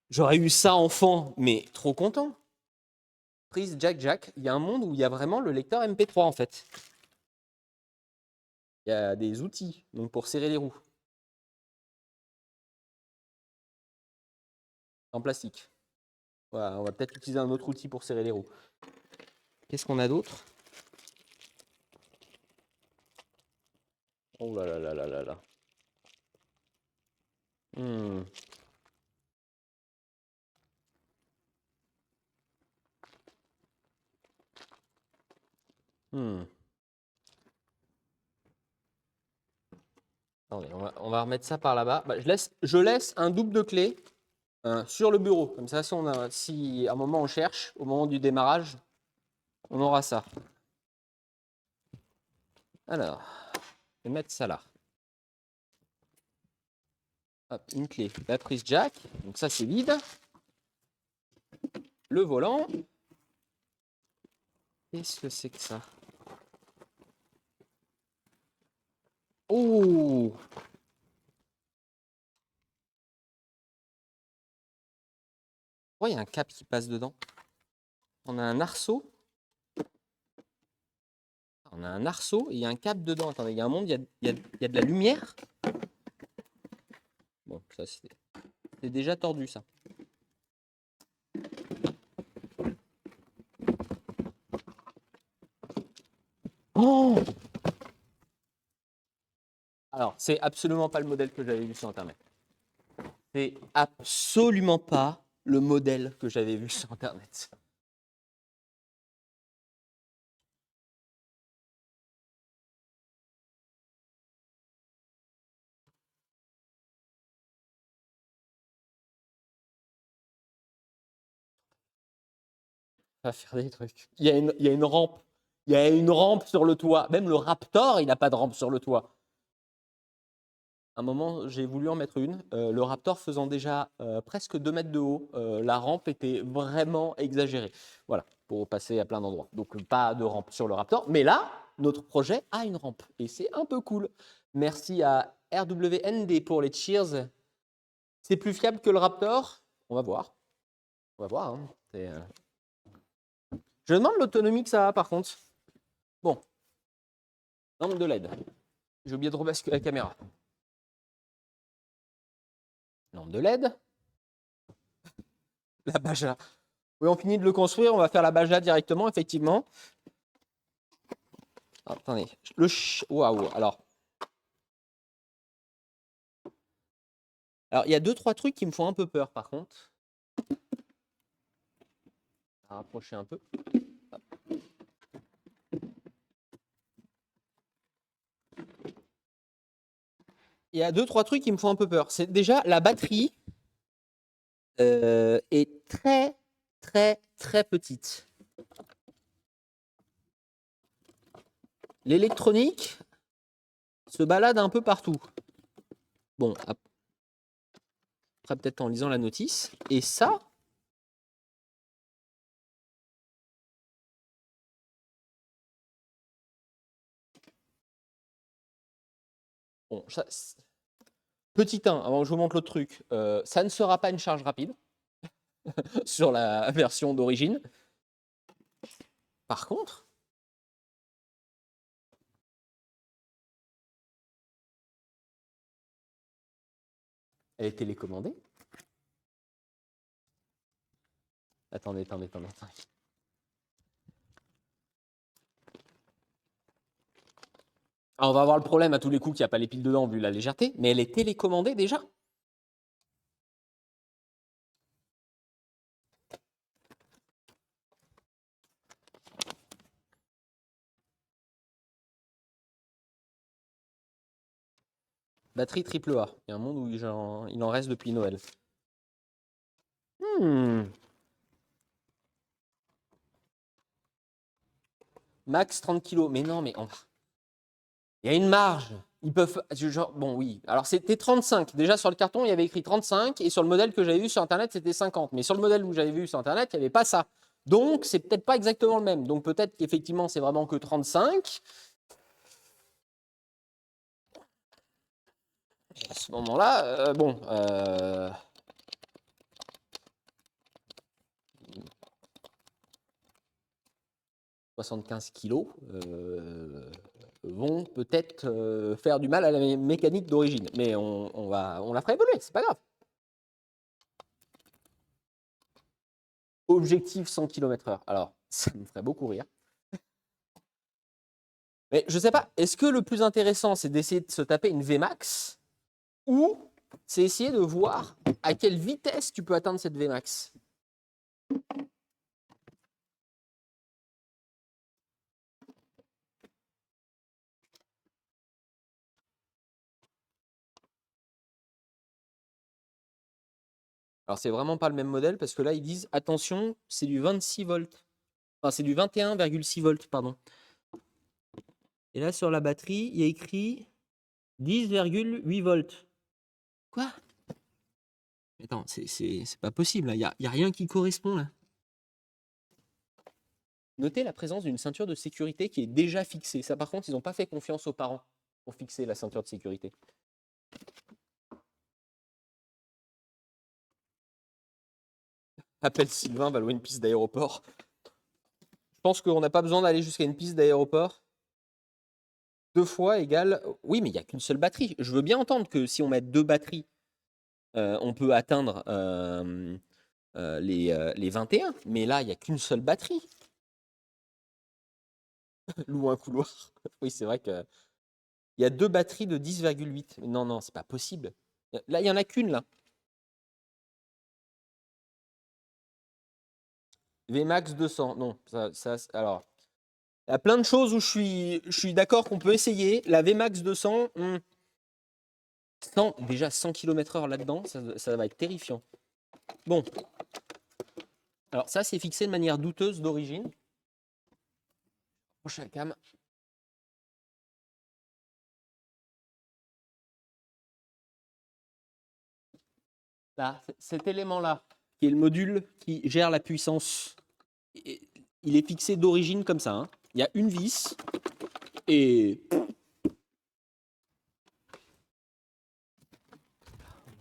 j'aurais eu ça enfant, mais trop content. Prise jack. Il y a un monde où il y a vraiment le lecteur MP3 en fait. Il y a des outils donc pour serrer les roues. En plastique. Voilà, on va peut-être utiliser un autre outil pour serrer les roues. Qu'est-ce qu'on a d'autre? Oh là là là là là là. Hmm. Hmm. Attendez, on va remettre ça par là-bas. Bah, je laisse un double de clé sur le bureau. Comme ça, si à un moment on cherche, au moment du démarrage, on aura ça. Alors, je vais mettre ça là. Hop, une clé, la prise jack. Donc ça, c'est vide. Le volant. Qu'est-ce que c'est que ça? Oh! Pourquoi il y a un câble qui passe dedans? On a un arceau. On a un arceau et il y a un câble dedans. Attendez, il y a un monde, il y a de la lumière. Bon, ça c'est déjà tordu ça. Oh! Alors, c'est absolument pas le modèle que j'avais vu sur Internet. C'est absolument pas le modèle que j'avais vu sur Internet. On va faire des trucs. Il y a une rampe. Il y a une rampe sur le toit. Même le Raptor, il n'a pas de rampe sur le toit. À un moment, j'ai voulu en mettre une. Le Raptor faisant déjà presque 2 mètres de haut, la rampe était vraiment exagérée. Voilà, pour passer à plein d'endroits. Donc, pas de rampe sur le Raptor. Mais là, notre projet a une rampe. Et c'est un peu cool. Merci à RWND pour les cheers. C'est plus fiable que le Raptor? On va voir. On va voir. Hein. Je me demande l'autonomie que ça a par contre. Bon. Lampe de LED. J'ai oublié de rebasculer la caméra. Lampe de LED. La Baja. Oui, on finit de le construire, on va faire la Baja directement, effectivement. Ah, attendez. Waouh. Alors, il y a 2-3 trucs qui me font un peu peur, par contre. On va rapprocher un peu. Hop. Il y a 2-3 trucs qui me font un peu peur. C'est déjà la batterie est très, très, très petite. L'électronique se balade un peu partout. Bon, après peut-être en lisant la notice. Et ça, bon, petit 1, avant que je vous montre l'autre truc, ça ne sera pas une charge rapide sur la version d'origine. Par contre, elle est télécommandée. Attendez. Alors, on va avoir le problème à tous les coups qu'il n'y a pas les piles dedans vu la légèreté, mais elle est télécommandée déjà. Batterie AAA. Il y a un monde où il en reste depuis Noël. Max 30 kg. Mais non, mais il y a une marge. Ils peuvent. Bon, oui. Alors, c'était 35. Déjà, sur le carton, il y avait écrit 35. Et sur le modèle que j'avais vu sur Internet, c'était 50. Mais sur le modèle où j'avais vu sur Internet, il n'y avait pas ça. Donc, c'est peut-être pas exactement le même. Donc, peut-être qu'effectivement, c'est vraiment que 35. À ce moment-là, bon. 75 kilos vont peut-être faire du mal à la mécanique d'origine. Mais on la fera évoluer, c'est pas grave. Objectif 100 km/h. Alors, ça me ferait beaucoup rire. Mais je sais pas, est-ce que le plus intéressant, c'est d'essayer de se taper une Vmax ou c'est essayer de voir à quelle vitesse tu peux atteindre cette Vmax? Alors, c'est vraiment pas le même modèle parce que là, ils disent attention, c'est du 26 volts. Enfin, c'est du 21,6 volts, pardon. Et là, sur la batterie, il y a écrit 10,8 volts. Quoi? Attends, c'est pas possible, il n'y a rien qui correspond là. Notez la présence d'une ceinture de sécurité qui est déjà fixée. Ça, par contre, ils n'ont pas fait confiance aux parents pour fixer la ceinture de sécurité. Appelle Sylvain, va louer une piste d'aéroport. Je pense qu'on n'a pas besoin d'aller jusqu'à une piste d'aéroport. 2 fois égale... Oui, mais il n'y a qu'une seule batterie. Je veux bien entendre que si on met 2 batteries, on peut atteindre les 21. Mais là, il n'y a qu'une seule batterie. Loue un couloir. Oui, c'est vrai que... Il y a 2 batteries de 10,8. Non, c'est pas possible. Là, il n'y en a qu'une, là. Vmax 200. Non, alors... Il y a plein de choses où je suis d'accord qu'on peut essayer. La Vmax 200, déjà 100 km/h là-dedans, ça va être terrifiant. Bon. Alors ça, c'est fixé de manière douteuse d'origine. Prochain cam. Là, cet élément-là, qui est le module qui gère la puissance, il est fixé d'origine comme ça. Hein. Il y a une vis et...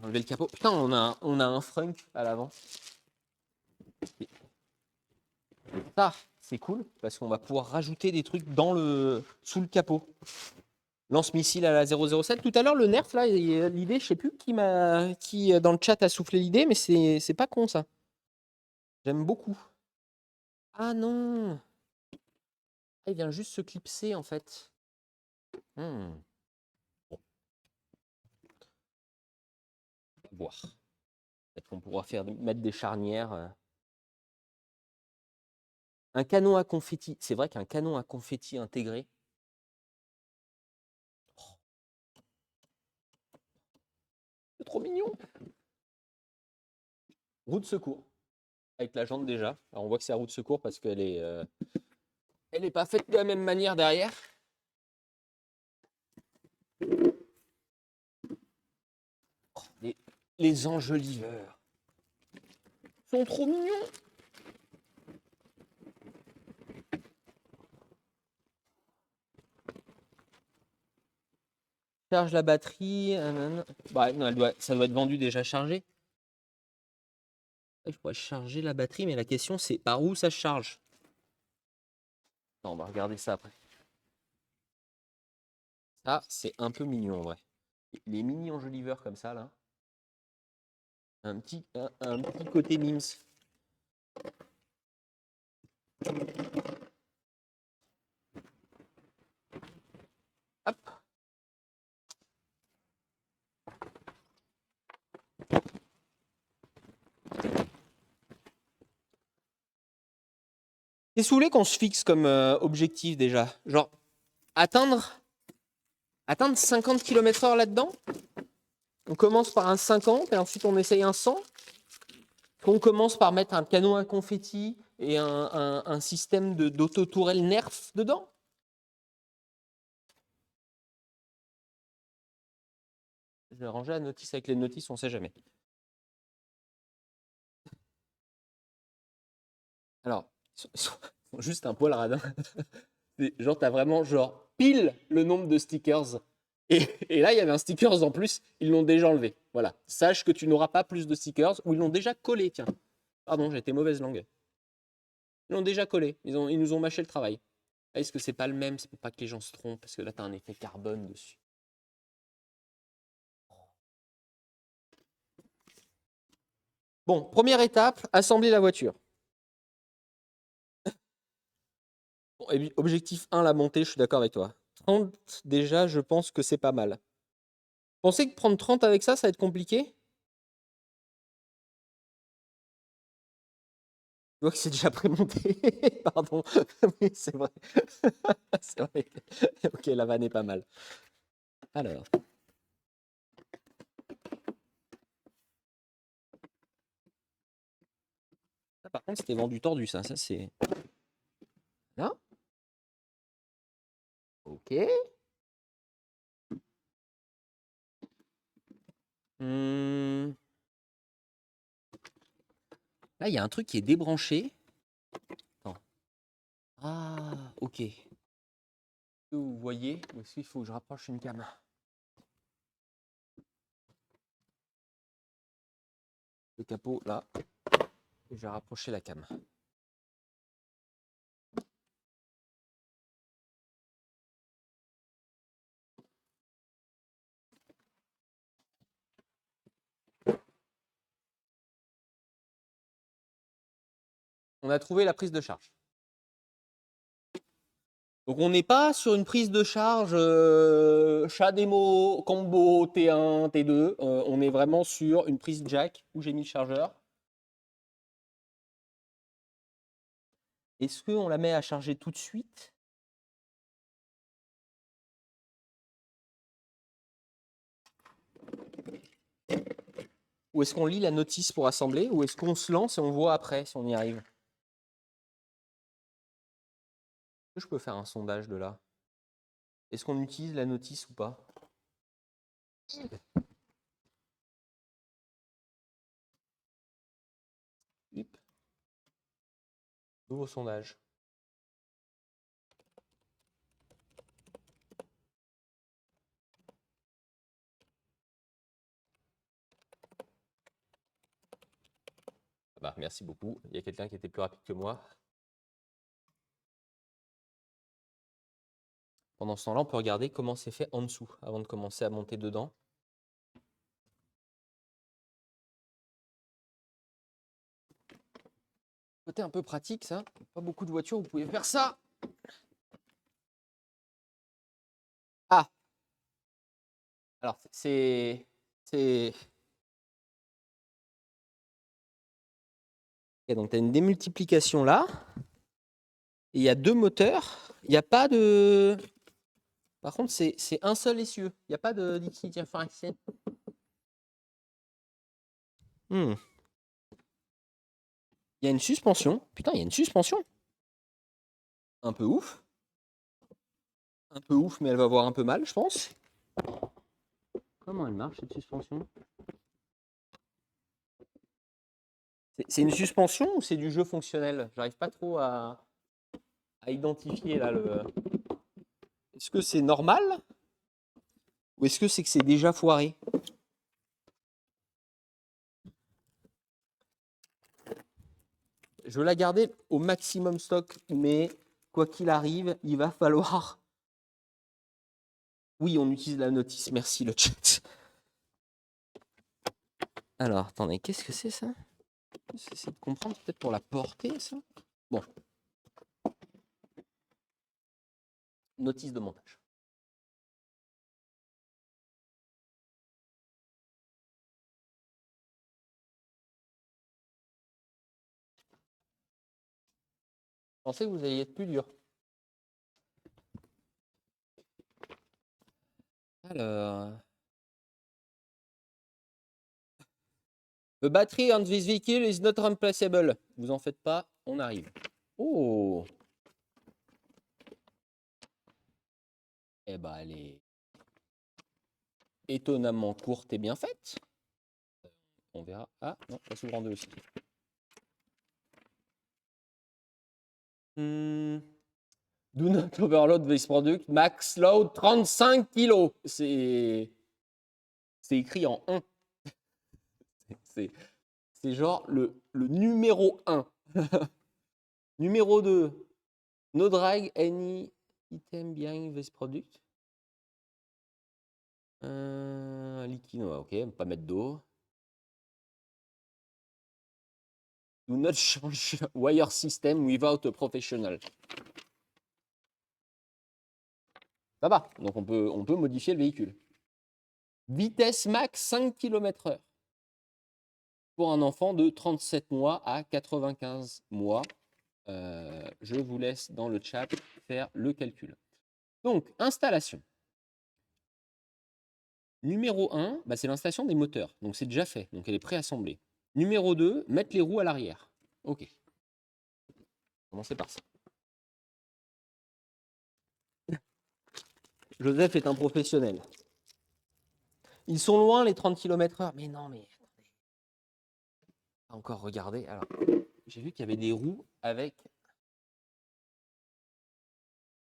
Enlever le capot. Putain, on a un frunk à l'avant. c'est cool parce qu'on va pouvoir rajouter des trucs sous le capot. Lance-missile à la 007. Tout à l'heure, le nerf, là, l'idée, je sais plus qui dans le chat a soufflé l'idée, mais c'est pas con ça. J'aime beaucoup. Ah non! Ah, il vient juste se clipser en fait. Bon. On va voir. Peut-être qu'on pourra mettre des charnières. Un canon à confetti. C'est vrai qu'un canon à confetti intégré. Oh, c'est trop mignon. Roue de secours. Avec la jante déjà. Alors on voit que c'est la roue de secours parce qu'elle est, elle est pas faite de la même manière derrière. Oh, les enjoliveurs sont trop mignons. Charge la batterie. Bah, non, ça doit être vendu déjà chargé. Je pourrais charger la batterie, mais la question c'est par où ça se charge. Non, on va regarder ça après. Ça, c'est un peu mignon en vrai. Les mini enjoliveurs comme ça, là. Un petit côté Mims. Hop. Qu'est-ce que vous voulez qu'on se fixe comme objectif déjà? Genre, atteindre 50 km/h là-dedans? On commence par un 50 et ensuite on essaye un 100? On commence par mettre un canon à confetti et un système d'auto-tourelle nerf dedans? Je vais ranger la notice avec les notices, on sait jamais. Alors, ils sont juste un poil radin. Genre, t'as vraiment genre pile le nombre de stickers. Et là, il y avait un stickers en plus, ils l'ont déjà enlevé. Voilà. Sache que tu n'auras pas plus de stickers ou ils l'ont déjà collé. Tiens. Pardon, j'ai été mauvaise langue. Ils l'ont déjà collé. Ils nous ont mâché le travail. Est-ce que c'est pas le même? C'est pour pas que les gens se trompent parce que là, tu as un effet carbone dessus. Bon, première étape, assembler la voiture. Bon, objectif 1, la montée, je suis d'accord avec toi. 30, déjà, je pense que c'est pas mal. Pensez que prendre 30 avec ça, ça va être compliqué? Je vois que c'est déjà prémonté. Pardon. Oui, c'est vrai. C'est vrai. Ok, la vanne est pas mal. Alors. Ça, par contre, c'était vendu tordu, ça. Ça, c'est. Là. Ok. Là, il y a un truc qui est débranché. Attends. Ah, ok. Est-ce que vous voyez ou est-ce qu'il faut que je rapproche une cam? Le capot, là. Et je vais rapprocher la cam. On a trouvé la prise de charge. Donc on n'est pas sur une prise de charge CHAdeMO combo T1, T2. On est vraiment sur une prise jack où j'ai mis le chargeur. Est-ce qu'on la met à charger tout de suite? Ou est-ce qu'on lit la notice pour assembler? Ou est-ce qu'on se lance et on voit après si on y arrive? Est-ce que je peux faire un sondage de là? Est-ce qu'on utilise la notice ou pas? Hip. Nouveau sondage. Ah bah, merci beaucoup. Il y a quelqu'un qui était plus rapide que moi. Pendant ce temps-là, on peut regarder comment c'est fait en dessous avant de commencer à monter dedans. Côté un peu pratique, ça. Pas beaucoup de voitures, vous pouvez faire ça. Ah. Alors, Et donc, tu as une démultiplication là. Et il y a 2 moteurs. Il n'y a pas de... Par contre, c'est un seul essieu. Il n'y a pas de liquide differentiel. Il y a une suspension. Putain, il y a une suspension. Un peu ouf. Un peu ouf, mais elle va avoir un peu mal, je pense. Comment elle marche, cette suspension? C'est une suspension ou c'est du jeu fonctionnel? J'arrive pas trop à identifier là le... Est-ce que c'est normal? Ou est-ce que c'est déjà foiré? Je veux la garder au maximum stock, mais quoi qu'il arrive, il va falloir... Oui, on utilise la notice. Merci, le chat. Alors, attendez, qu'est-ce que c'est ça? J'essaie de comprendre, peut-être pour la portée, ça? Bon. Notice de montage. Je pensais que vous alliez être plus dur. Alors... The battery on this vehicle is not replaceable. Vous en faites pas, on arrive. Oh! Eh ben, elle est étonnamment courte et bien faite. On verra. Ah, non, ça s'ouvre en deux aussi. Do not overload this product. Max load 35 kg. C'est écrit en 1. C'est genre le numéro 1. Numéro 2. No drag any item behind this product. Liquide, ok, pas mettre d'eau. Do not change wire system without a professional. Ça va, donc on peut modifier le véhicule. Vitesse max 5 km/h. Pour un enfant de 37 mois à 95 mois. Je vous laisse dans le chat faire le calcul. Donc, installation. Numéro 1, bah, c'est l'installation des moteurs. Donc, c'est déjà fait. Donc, elle est préassemblée. Numéro 2, mettre les roues à l'arrière. OK. Commencez par ça. Joseph est un professionnel. Ils sont loin, les 30 km/h. Mais non, mais... Encore regarder. Alors, j'ai vu qu'il y avait des roues avec...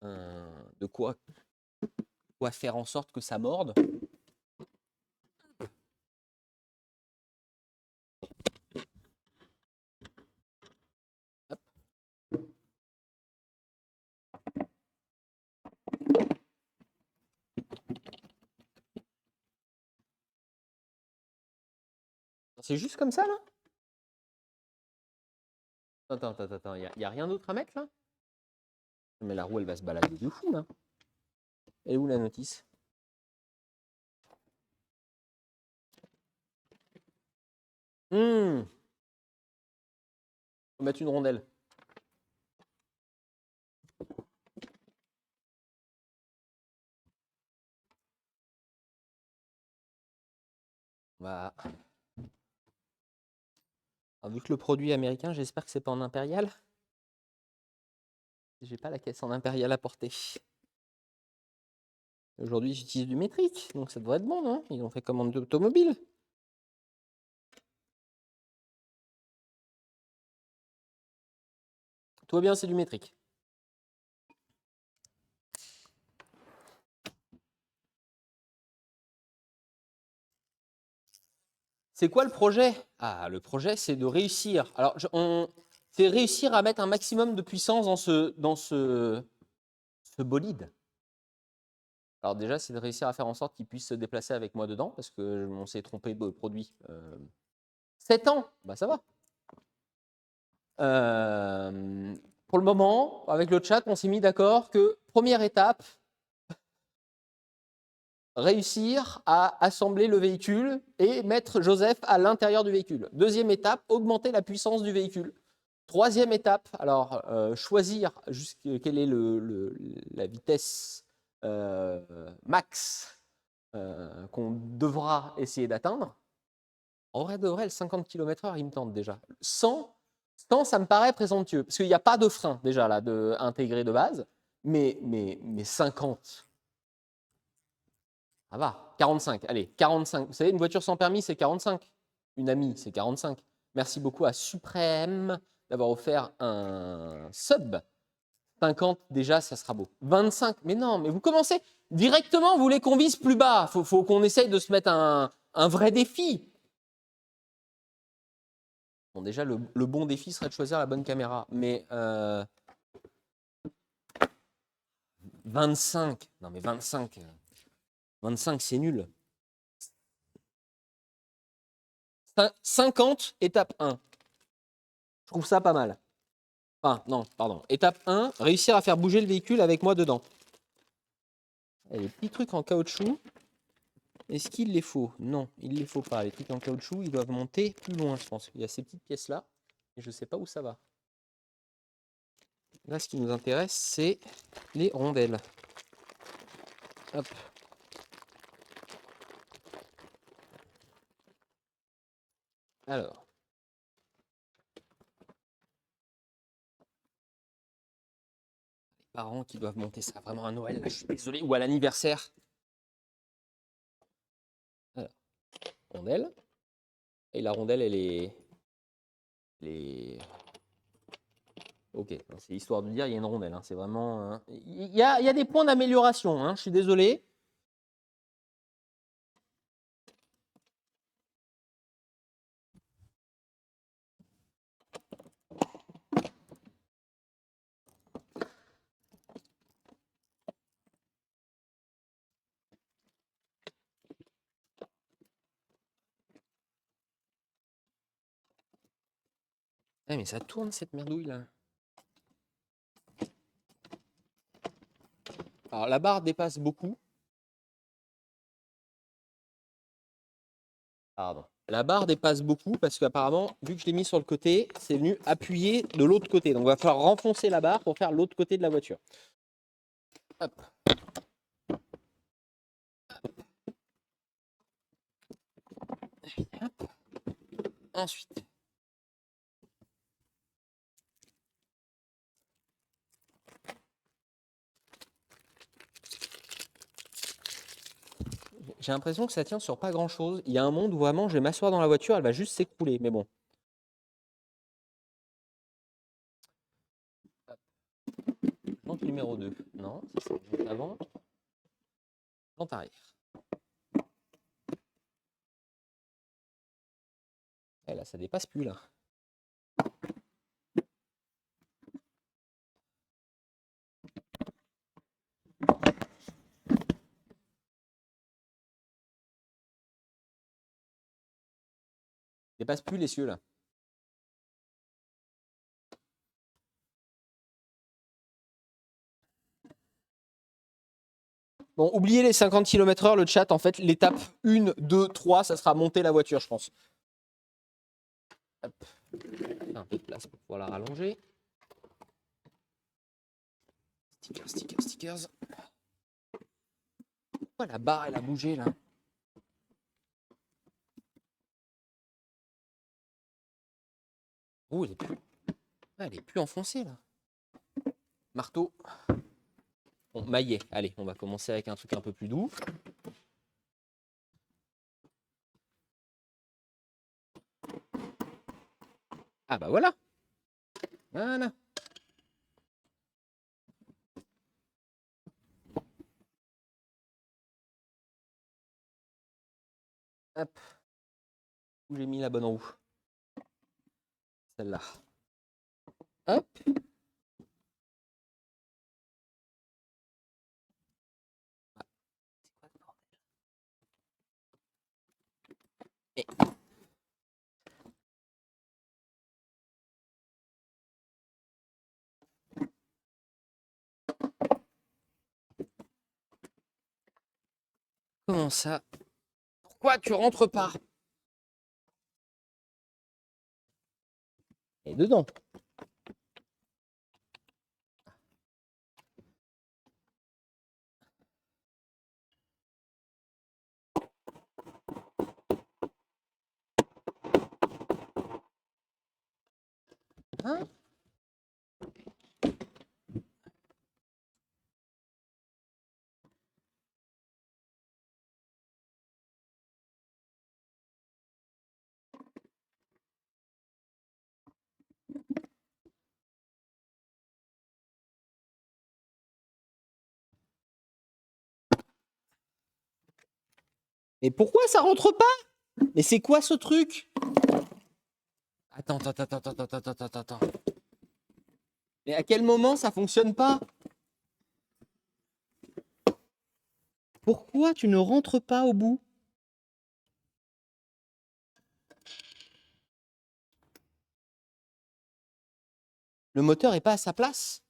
de quoi faire en sorte que ça morde. Hop. C'est juste comme ça, là? Attends. Il n'y a rien d'autre à mettre, là? Mais la roue, elle va se balader de fou, là. Et où la notice? Faut mettre une rondelle. Voilà. Alors, vu que le produit est américain, j'espère que c'est pas en impérial. J'ai pas la caisse en impérial à porter. Aujourd'hui, j'utilise du métrique, donc ça devrait être bon, non? Ils ont fait commande d'automobile. Tout va bien, c'est du métrique. C'est quoi le projet? Ah, le projet, c'est de réussir. Alors, c'est réussir à mettre un maximum de puissance dans ce bolide. Alors déjà, c'est de réussir à faire en sorte qu'il puisse se déplacer avec moi dedans, parce qu'on s'est trompé de produit. 7 ans, bah ça va. Pour le moment, avec le chat, on s'est mis d'accord que première étape, réussir à assembler le véhicule et mettre Joseph à l'intérieur du véhicule. Deuxième étape, augmenter la puissance du véhicule. Troisième étape, alors choisir quelle est la vitesse max qu'on devra essayer d'atteindre. En vrai de vrai, le 50 km/h, il me tente déjà. 100, ça me paraît présomptueux, parce qu'il n'y a pas de frein déjà là intégré de base, mais 50, ça va. 45, allez, 45. Vous savez, une voiture sans permis, c'est 45. Une amie, c'est 45. Merci beaucoup à Suprême d'avoir offert un sub. 50, déjà, ça sera beau. 25, mais non, mais vous commencez directement, vous voulez qu'on vise plus bas. Faut qu'on essaye de se mettre un vrai défi. Bon, déjà, le bon défi serait de choisir la bonne caméra, mais 25, non mais 25, 25, c'est nul. 50, étape 1. Je trouve ça pas mal. Enfin, non, pardon. Étape 1, réussir à faire bouger le véhicule avec moi dedans. Et les petits trucs en caoutchouc, est-ce qu'il les faut? Non, il ne les faut pas. Les trucs en caoutchouc, ils doivent monter plus loin, je pense. Il y a ces petites pièces-là, et je ne sais pas où ça va. Là, ce qui nous intéresse, c'est les rondelles. Hop. Alors. Les parents qui doivent monter ça vraiment à Noël, là, je suis désolé, ou à l'anniversaire. Alors, rondelle. Et la rondelle, elle est... Ok, c'est histoire de dire, il y a une rondelle. Hein. C'est vraiment... Il y a des points d'amélioration, hein, je suis désolé. Ah, mais ça tourne cette merdouille là. Alors la barre dépasse beaucoup. Pardon. La barre dépasse beaucoup parce qu'apparemment, vu que je l'ai mis sur le côté, c'est venu appuyer de l'autre côté. Donc il va falloir renfoncer la barre pour faire l'autre côté de la voiture. Hop. Hop. Ensuite. J'ai l'impression que ça tient sur pas grand chose. Il y a un monde où vraiment je vais m'asseoir dans la voiture, elle va juste s'écrouler. Mais bon. Jante numéro 2. Non, ça c'est jante avant. Jante arrière. Et là, ça dépasse plus là. Dépasse plus les cieux là. Bon, oubliez les 50 km/h, le chat, en fait, l'étape 1, 2, 3, ça sera monter la voiture, je pense. Hop. Un peu de place pour pouvoir la rallonger. Stickers, stickers, stickers. Pourquoi la barre, elle a bougé, là? Oh, elle est plus enfoncée, là. Marteau. Bon, maillet. Allez, on va commencer avec un truc un peu plus doux. Ah bah voilà. Voilà. Hop. Où j'ai mis la bonne roue? Celle-là. Hop. Comment ça? Pourquoi tu rentres pas? Et dedans. Hein? Mais pourquoi ça rentre pas? Mais c'est quoi ce truc? Attends. Mais à quel moment ça fonctionne pas? Pourquoi tu ne rentres pas au bout? Le moteur est pas à sa place?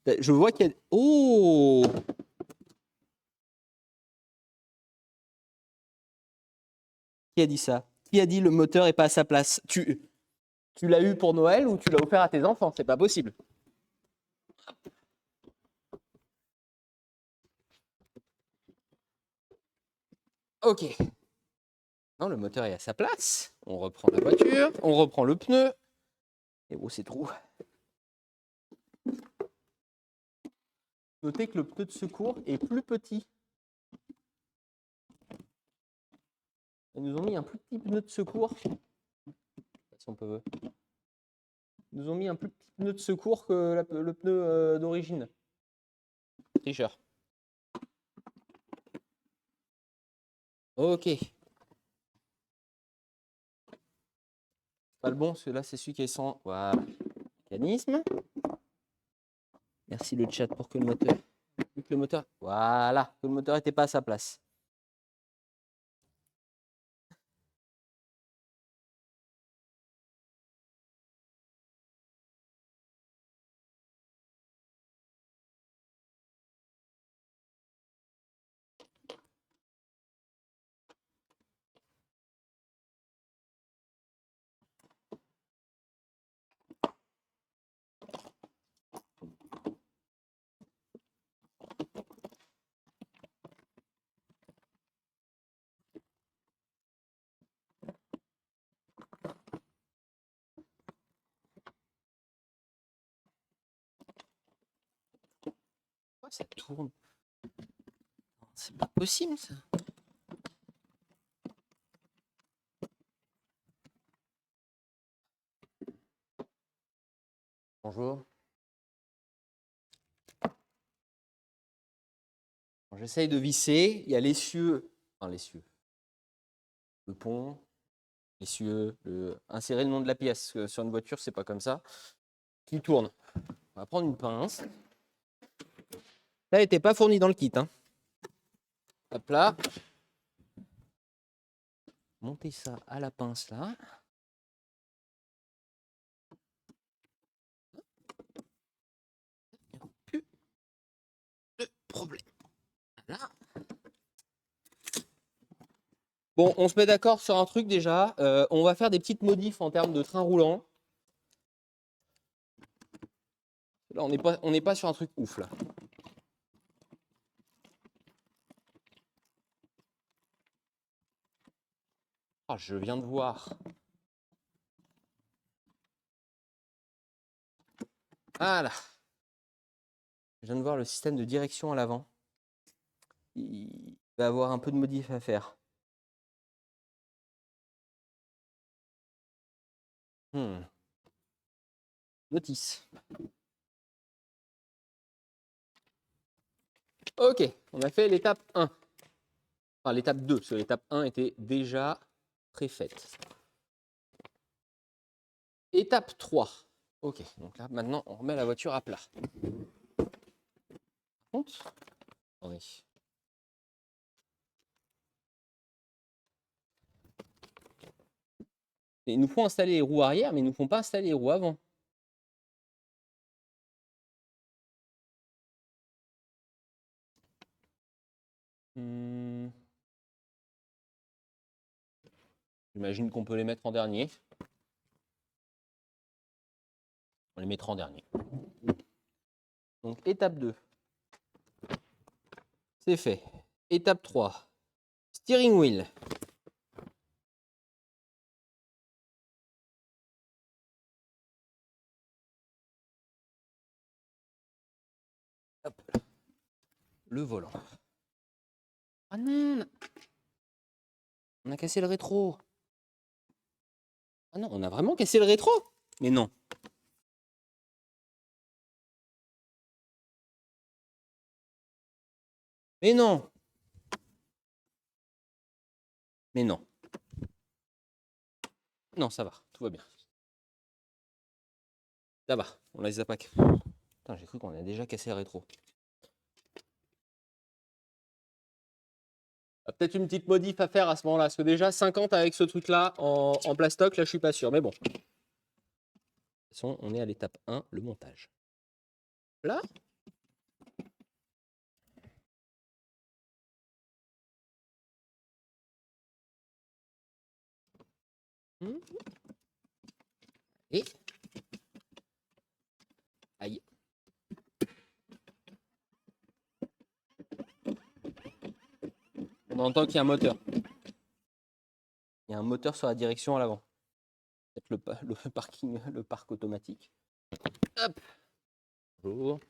Je vois qu'il y a... Oh! Qui a dit ça? Qui a dit le moteur est pas à sa place? Tu l'as eu pour Noël ou tu l'as offert à tes enfants? C'est pas possible. Ok. Non, le moteur est à sa place. On reprend la voiture, on reprend le pneu. Et oh, c'est trop. Notez que le pneu de secours est plus petit. Ils nous ont mis un plus petit pneu de secours. Si on peut. Ils nous ont mis un plus petit pneu de secours que le pneu d'origine. Tricheur. Ok. Pas le bon, celui-là, c'est celui qui est sans. Voilà. Mécanisme. Merci le chat pour que le moteur. Voilà, que le moteur n'était pas à sa place. Pourquoi ça tourne? C'est pas possible ça. Bonjour. J'essaye de visser. Il y a l'essieu. Enfin, l'essieu. Le pont. L'essieu. Insérer le nom de la pièce. Sur une voiture, c'est pas comme ça. Qui tourne. On va prendre une pince. Ça n'était pas fourni dans le kit. Hein. Hop là. Montez ça à la pince là. Plus de problème. Voilà. Bon, on se met d'accord sur un truc déjà. On va faire des petites modifs en termes de train roulant. Là, on n'est pas sur un truc ouf là. Oh, je viens de voir. Voilà. Je viens de voir le système de direction à l'avant. Il va avoir un peu de modif à faire. Notice. Ok, on a fait l'étape 1. Enfin, l'étape 2, parce que l'étape 1 était déjà préfaite. Étape 3. Ok, donc là, maintenant, on remet la voiture à plat. Par contre, attendez. Ils nous font installer les roues arrière, mais ils ne nous font pas installer les roues avant. J'imagine qu'on peut les mettre en dernier. On les mettra en dernier. Donc, étape 2. C'est fait. Étape 3. Steering wheel. Hop. Le volant. Ah non! On a cassé le rétro. Ah non, on a vraiment cassé le rétro? Mais non. Mais non. Mais non. Non, ça va. Tout va bien. Ça va. On les a pas. Putain, j'ai cru qu'on a déjà cassé le rétro. Peut-être une petite modif à faire à ce moment-là. Parce que déjà, 50 avec ce truc-là en plastoc, là, je suis pas sûr. Mais bon. De toute façon, on est à l'étape 1, le montage. Là. Et. Aïe. On entend qu'il y a un moteur. Il y a un moteur sur la direction à l'avant. Peut-être le parking, le parc automatique. Hop. Bonjour.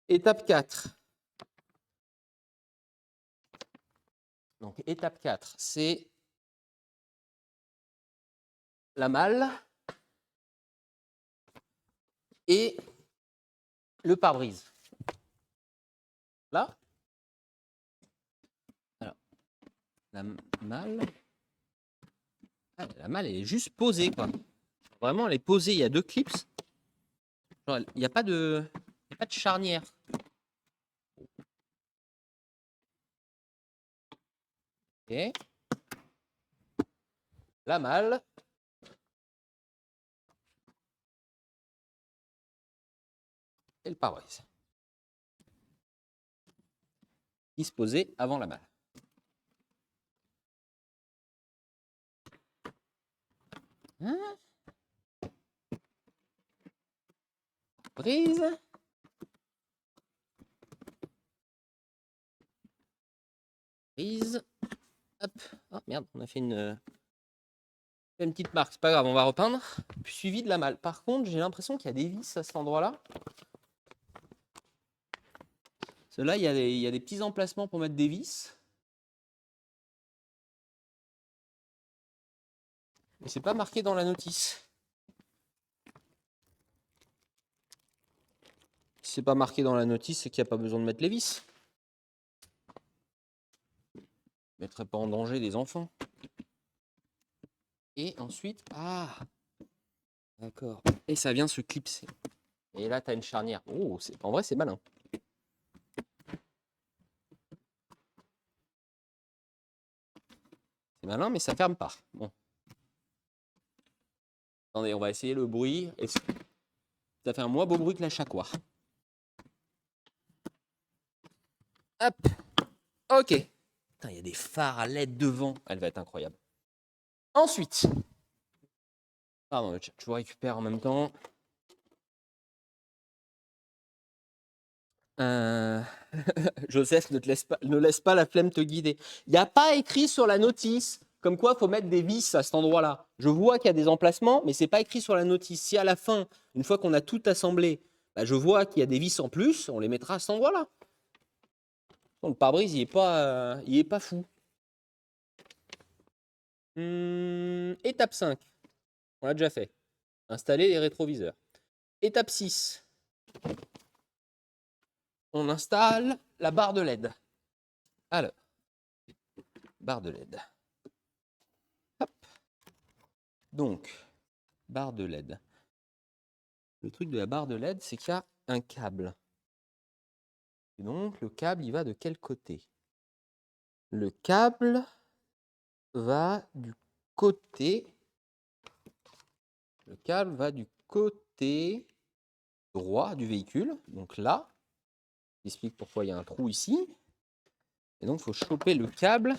Étape 4. Donc, étape 4, c'est la malle et le pare-brise. Là. Alors, la malle. Ah, la malle, elle est juste posée, quoi. Vraiment, elle est posée. Il y a 2 clips. Genre, il n'y a pas de charnière. Ok. La malle. Et le pare-brise. Disposé avant la malle. Hein? Brise. Brise. Hop. Oh merde, on a fait une petite marque. C'est pas grave, on va repeindre. Puis suivi de la malle. Par contre, j'ai l'impression qu'il y a des vis à cet endroit-là. Là, il y a des petits emplacements pour mettre des vis. Mais c'est pas marqué dans la notice. Si c'est pas marqué dans la notice, c'est qu'il n'y a pas besoin de mettre les vis. Je ne mettrai pas en danger des enfants. Et ensuite, ah, d'accord. Et ça vient se clipser. Et là, tu as une charnière. Oh, en vrai, c'est malin. C'est malin, mais ça ferme pas. Bon. Attendez, on va essayer le bruit. Ça fait un moins beau bruit que la chacoire. Hop. Ok. Putain, il y a des phares à LED devant. Elle va être incroyable. Ensuite. Pardon, je vous récupère en même temps. Joseph, ne laisse pas la flemme te guider. Il n'y a pas écrit sur la notice comme quoi il faut mettre des vis à cet endroit-là. Je vois qu'il y a des emplacements, mais ce n'est pas écrit sur la notice. Si à la fin, une fois qu'on a tout assemblé, bah, je vois qu'il y a des vis en plus, on les mettra à cet endroit-là. Le pare-brise, il est pas fou. Étape 5. On l'a déjà fait. Installer les rétroviseurs. Étape 6. On installe la barre de LED. Alors, barre de LED. Hop. Donc, barre de LED. Le truc de la barre de LED, c'est qu'il y a un câble. Et donc, le câble, il va de quel côté? Le câble va du côté... Le câble va du côté droit du véhicule. Donc là, j'explique pourquoi il y a un trou ici. Et donc, il faut choper le câble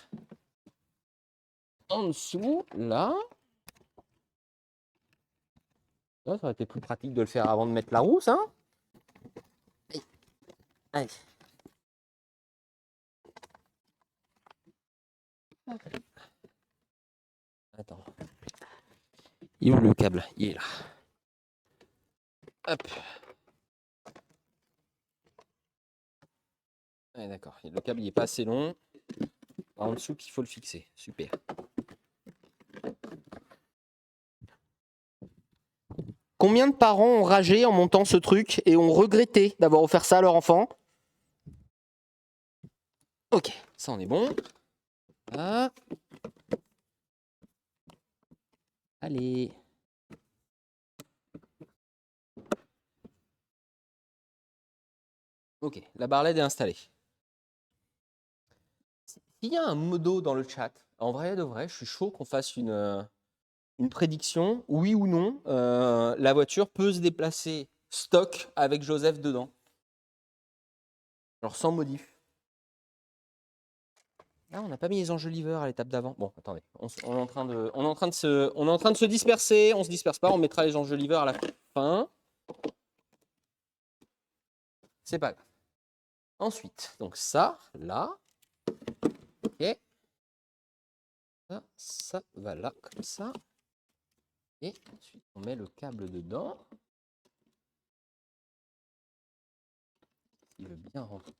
en dessous, là. Ça aurait été plus pratique de le faire avant de mettre la rousse, hein. Allez. Attends. Il est où le câble? Il est là. Hop. Ouais, d'accord. Le câble il n'est pas assez long. En dessous qu'il faut le fixer. Super. Combien de parents ont ragé en montant ce truc et ont regretté d'avoir offert ça à leur enfant? Ok, ça on est bon. Voilà. Allez. Ok, la barre LED est installée. S'il y a un modo dans le chat, en vrai de vrai, je suis chaud qu'on fasse une prédiction, oui ou non, la voiture peut se déplacer stock avec Joseph dedans. Alors sans modif. Ah, on n'a pas mis les enjoliveurs à l'étape d'avant. Bon, attendez, on est en train de se disperser. On se disperse pas, on mettra les enjoliveurs à la fin. C'est pas grave. Ensuite, donc ça, là. Ok. Ça va là, comme ça. Et ensuite, on met le câble dedans. Il veut bien rentrer.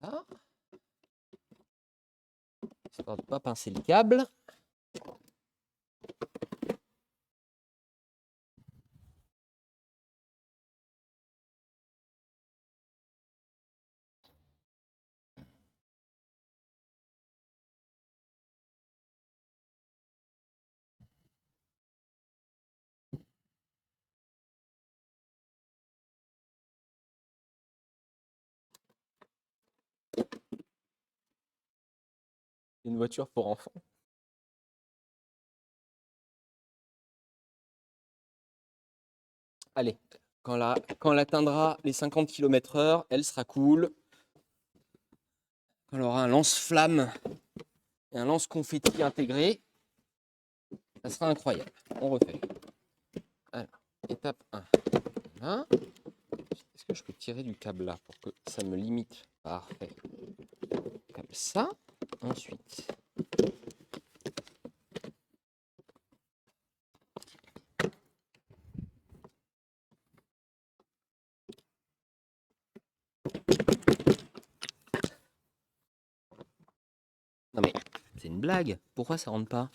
Là. Histoire de ne pas pincer le câble. Une voiture pour enfants. Allez, quand elle atteindra les 50 km/h, elle sera cool. Quand elle aura un lance-flamme et un lance-confetti intégré, ça sera incroyable. On refait. Alors, étape 1. Là. Est-ce que je peux tirer du câble là pour que ça me limite? Parfait. Comme ça. Ensuite. Non mais, c'est une blague. Pourquoi ça rentre pas?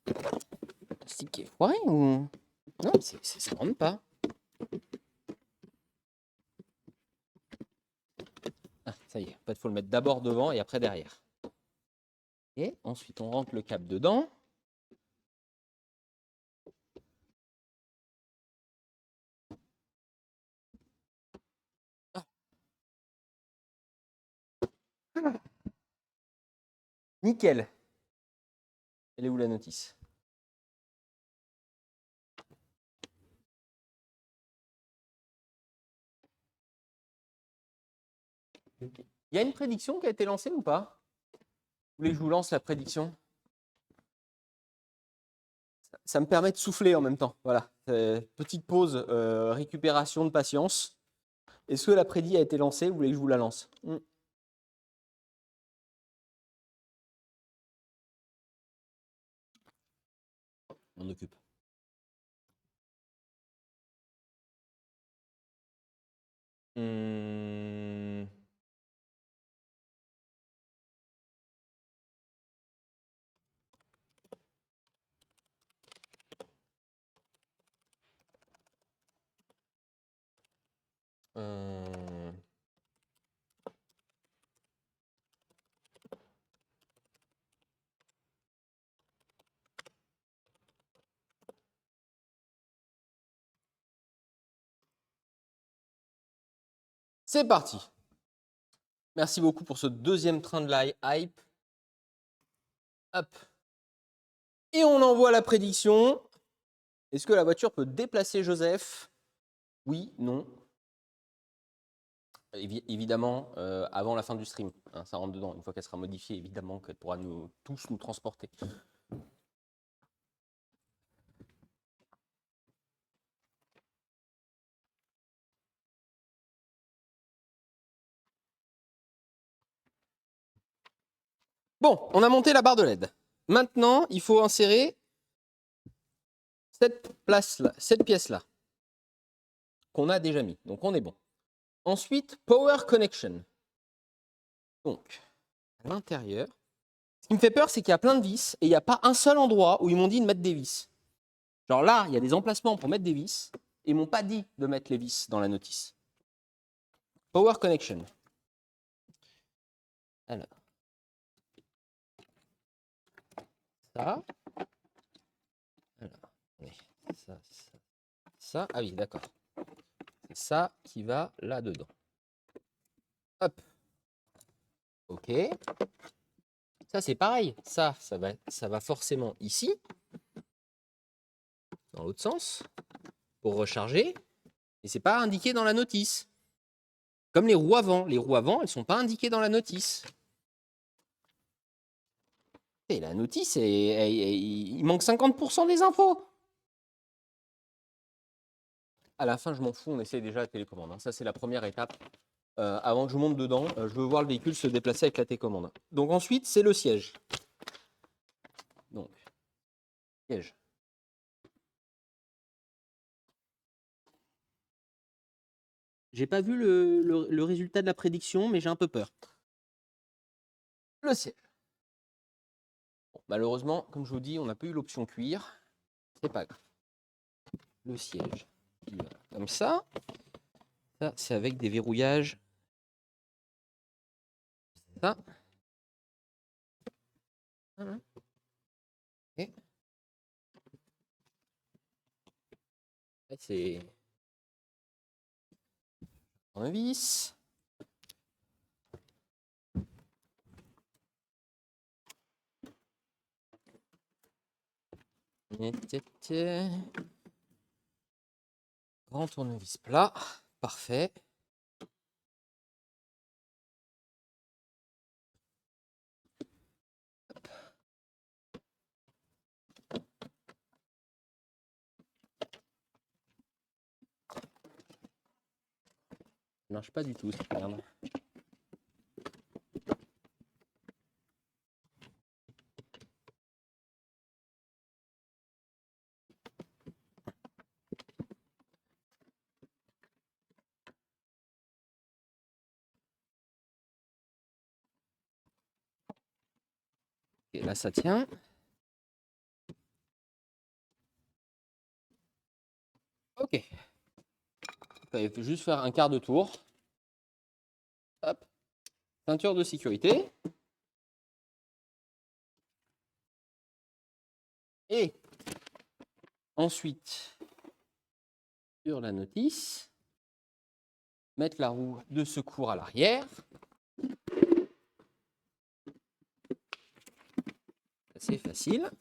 Le plastique est foiré ou... Non, ça rentre pas. Ah, ça y est. En fait, il faut le mettre d'abord devant et après derrière. Et ensuite, on rentre le câble dedans. Ah. Nickel. Elle est où la notice? Il y a une prédiction qui a été lancée ou pas? Vous voulez que je vous lance la prédiction? Ça me permet de souffler en même temps. Voilà. Petite pause, récupération de patience. Est-ce que la prédit a été lancée? Vous voulez que je vous la lance? On occupe. C'est parti. Merci beaucoup pour ce deuxième train de la hype. Hop. Et on envoie la prédiction. Est-ce que la voiture peut déplacer Joseph? Oui, non. Évidemment, avant la fin du stream, hein, ça rentre dedans. Une fois qu'elle sera modifiée, évidemment qu'elle pourra tous nous transporter. Bon, on a monté la barre de LED. Maintenant, il faut insérer cette pièce-là, qu'on a déjà mis. Donc, on est bon. Ensuite, Power Connection. Donc, à l'intérieur, ce qui me fait peur, c'est qu'il y a plein de vis et il n'y a pas un seul endroit où ils m'ont dit de mettre des vis. Genre là, il y a des emplacements pour mettre des vis et ils ne m'ont pas dit de mettre les vis dans la notice. Power Connection. Alors. Ça. Alors, oui. Ça. Ah oui, d'accord. C'est ça qui va là-dedans. Hop. OK. Ça, c'est pareil. Ça va forcément ici, dans l'autre sens, pour recharger. Et ce n'est pas indiqué dans la notice. Comme les roues avant. Les roues avant, elles ne sont pas indiquées dans la notice. Et la notice, il manque 50% des infos. À la fin, je m'en fous, on essaie déjà la télécommande. Hein. Ça, c'est la première étape. Avant que je monte dedans, je veux voir le véhicule se déplacer avec la télécommande. Donc ensuite, c'est le siège. Donc, siège. J'ai pas vu le résultat de la prédiction, mais j'ai un peu peur. Le siège. Bon, malheureusement, comme je vous dis, on n'a pas eu l'option cuir. C'est pas grave. Le siège. Comme ça. Ça, c'est avec des verrouillages. Ça. Et c'est un vis. Grand tournevis plat. Parfait. Ça marche pas du tout, cette merde. Et là, ça tient. Ok. Il faut juste faire un quart de tour. Hop. Ceinture de sécurité. Et ensuite, sur la notice, mettre la roue de secours à l'arrière. C'est facile.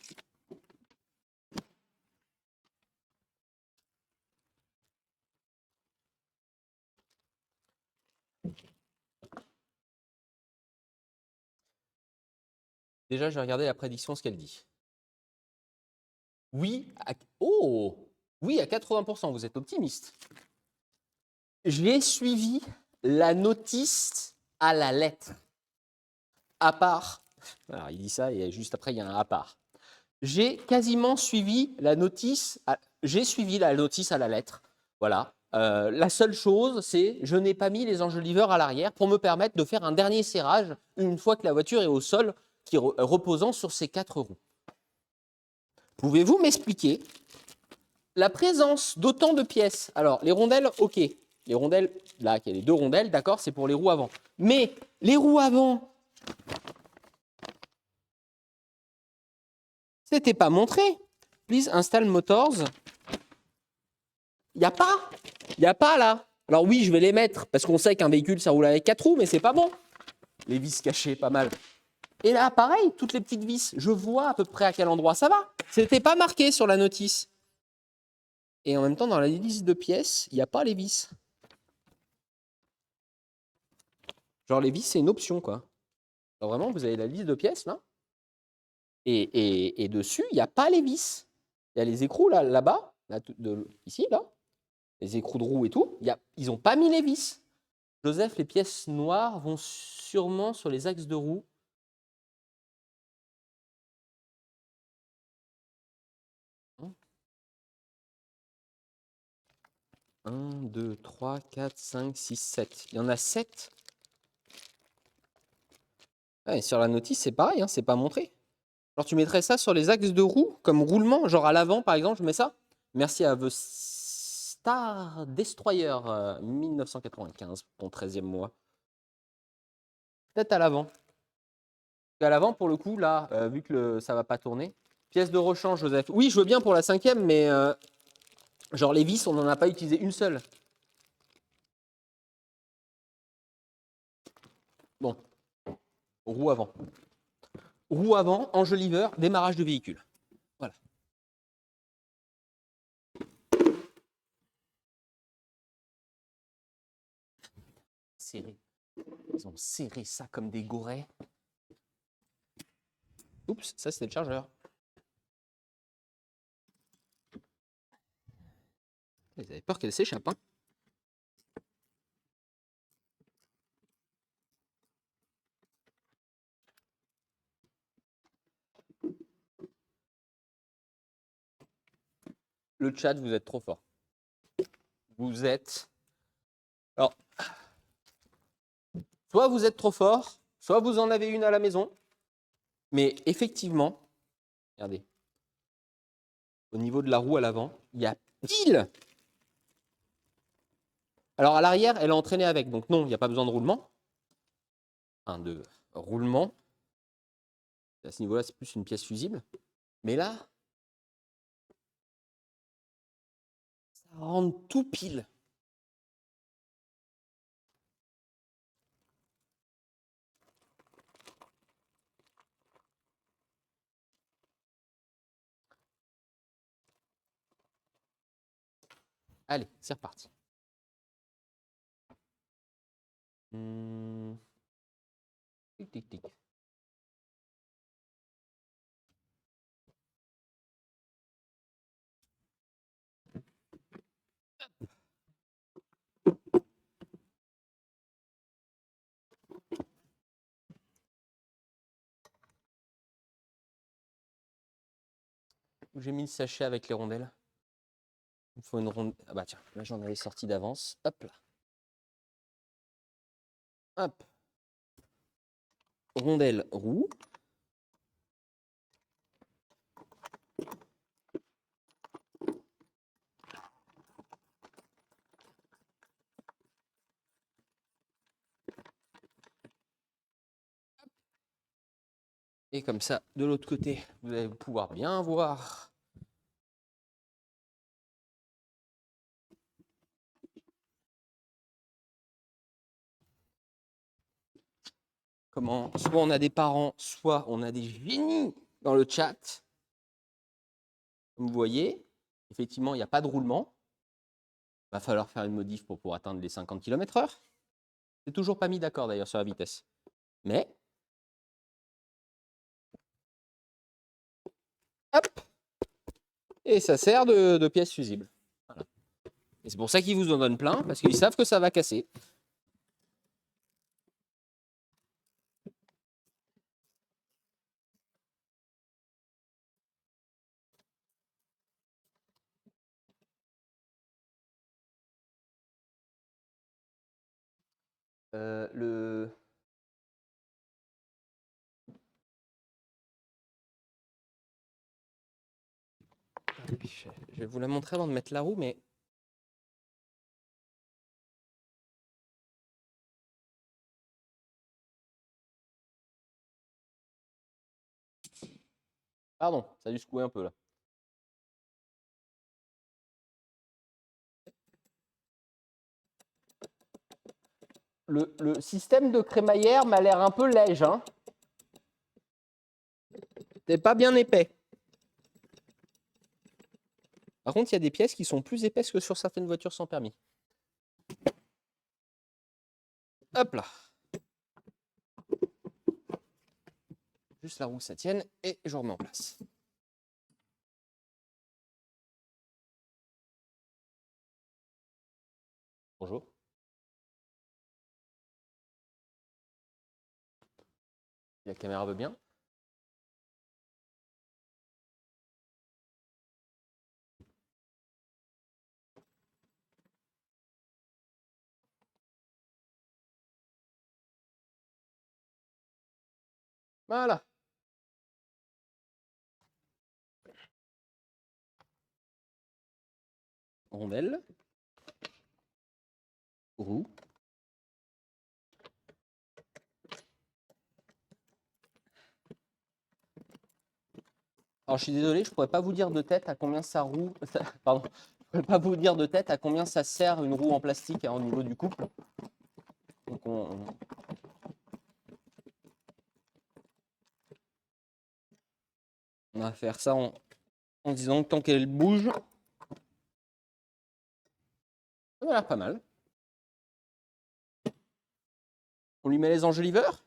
Déjà, j'ai regardé la prédiction, ce qu'elle dit. Oui, oui, à 80%, vous êtes optimiste. J'ai suivi la notice à la lettre. À part, alors il dit ça et juste après, il y a un à part. J'ai quasiment suivi la notice, j'ai suivi la notice à la lettre. Voilà. La seule chose, c'est je n'ai pas mis les enjoliveurs à l'arrière pour me permettre de faire un dernier serrage une fois que la voiture est au sol, reposant sur ses 4 roues. Pouvez-vous m'expliquer la présence d'autant de pièces? Alors, les rondelles, ok. Les rondelles, là, il y a les 2 rondelles, d'accord, c'est pour les roues avant. Mais les roues avant, c'était pas montré. Please install motors. Il n'y a pas. Il n'y a pas là. Alors oui, je vais les mettre parce qu'on sait qu'un véhicule, ça roule avec 4 roues, mais c'est pas bon. Les vis cachées, pas mal. Et là, pareil, toutes les petites vis, je vois à peu près à quel endroit ça va. C'était pas marqué sur la notice. Et en même temps, dans la liste de pièces, il n'y a pas les vis. Genre les vis, c'est une option, quoi. Alors vraiment, vous avez la liste de pièces, là. Et dessus, il n'y a pas les vis. Il y a les écrous, là-bas, ici, là. Les écrous de roue et tout. Ils n'ont pas mis les vis. Joseph, les pièces noires vont sûrement sur les axes de roue. Un, 2, 3, 4, 5, 6, 7. Il y en a 7. Ah, et sur la notice, c'est pareil, hein, c'est pas montré. Genre, tu mettrais ça sur les axes de roue, comme roulement, genre à l'avant, par exemple, je mets ça. Merci à The Star Destroyer 1995, ton 13e mois. Peut-être à l'avant. À l'avant, pour le coup, là, vu que ça va pas tourner. Pièce de rechange, Joseph. Oui, je veux bien pour la 5e, mais genre les vis, on n'en a pas utilisé une seule. Bon, roue avant. Roue avant, enjoliveur, démarrage de véhicule. Voilà. Serré. Ils ont serré ça comme des gourets. Oups, ça c'était le chargeur. Ils avaient peur qu'elle s'échappe, hein. Le chat, vous êtes trop fort. Vous êtes... Alors, soit vous êtes trop fort, soit vous en avez une à la maison. Mais effectivement, regardez, au niveau de la roue à l'avant, il y a pile. Alors à l'arrière, elle est entraînée avec, donc non, il n'y a pas besoin de roulement. De roulement. À ce niveau-là, c'est plus une pièce fusible. Mais là, ça rentre tout pile. Allez, c'est reparti. Tic, tic, tic. J'ai mis le sachet avec les rondelles. Il faut une ronde. Ah bah tiens, là j'en avais sorti d'avance. Hop là. Hop. Rondelle roue. Et comme ça, de l'autre côté, vous allez pouvoir bien voir. Comment, soit on a des parents, soit on a des génies dans le chat. Comme vous voyez, effectivement, il n'y a pas de roulement. Il va falloir faire une modif pour pouvoir atteindre les 50 km/h. C'est toujours pas mis d'accord d'ailleurs sur la vitesse. Mais, hop, et ça sert de pièce fusible. Voilà. Et c'est pour ça qu'ils vous en donnent plein, parce qu'ils savent que ça va casser. Je vais vous la montrer avant de mettre la roue, mais... Pardon, ça a dû secouer un peu là. Le système de crémaillère m'a l'air un peu léger. Hein. C'est pas bien épais. Par contre, il y a des pièces qui sont plus épaisses que sur certaines voitures sans permis. Hop là. Juste la roue que ça tienne et je remets en place. Bonjour. La caméra veut bien. Voilà. Rondelle. Roue. Alors, je suis désolé, je ne pourrais pas vous dire de tête à combien ça roue. Pardon. Je pourrais pas vous dire de tête à combien ça sert une roue en plastique au niveau du couple. Donc on va faire ça en disant que tant qu'elle bouge, ça a l'air pas mal. On lui met les enjoliveurs.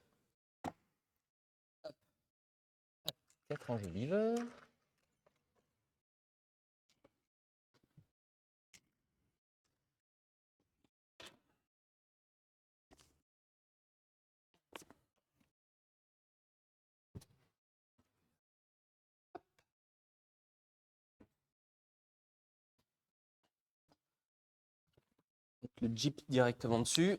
4 enjoliveurs. Mettre le Jeep directement dessus.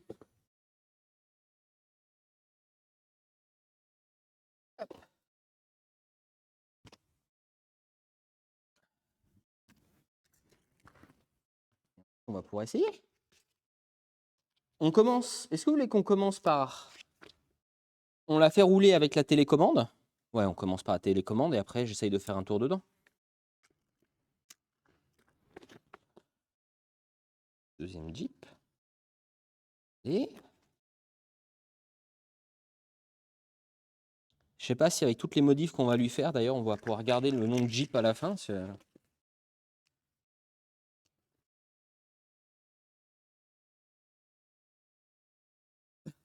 Hop. On va pouvoir essayer. On commence. Est-ce que vous voulez qu'on commence par... On la fait rouler avec la télécommande. Ouais, on commence par la télécommande et après, j'essaye de faire un tour dedans. Deuxième Jeep. Et... Je sais pas si avec toutes les modifs qu'on va lui faire, d'ailleurs, on va pouvoir garder le nom de Jeep à la fin.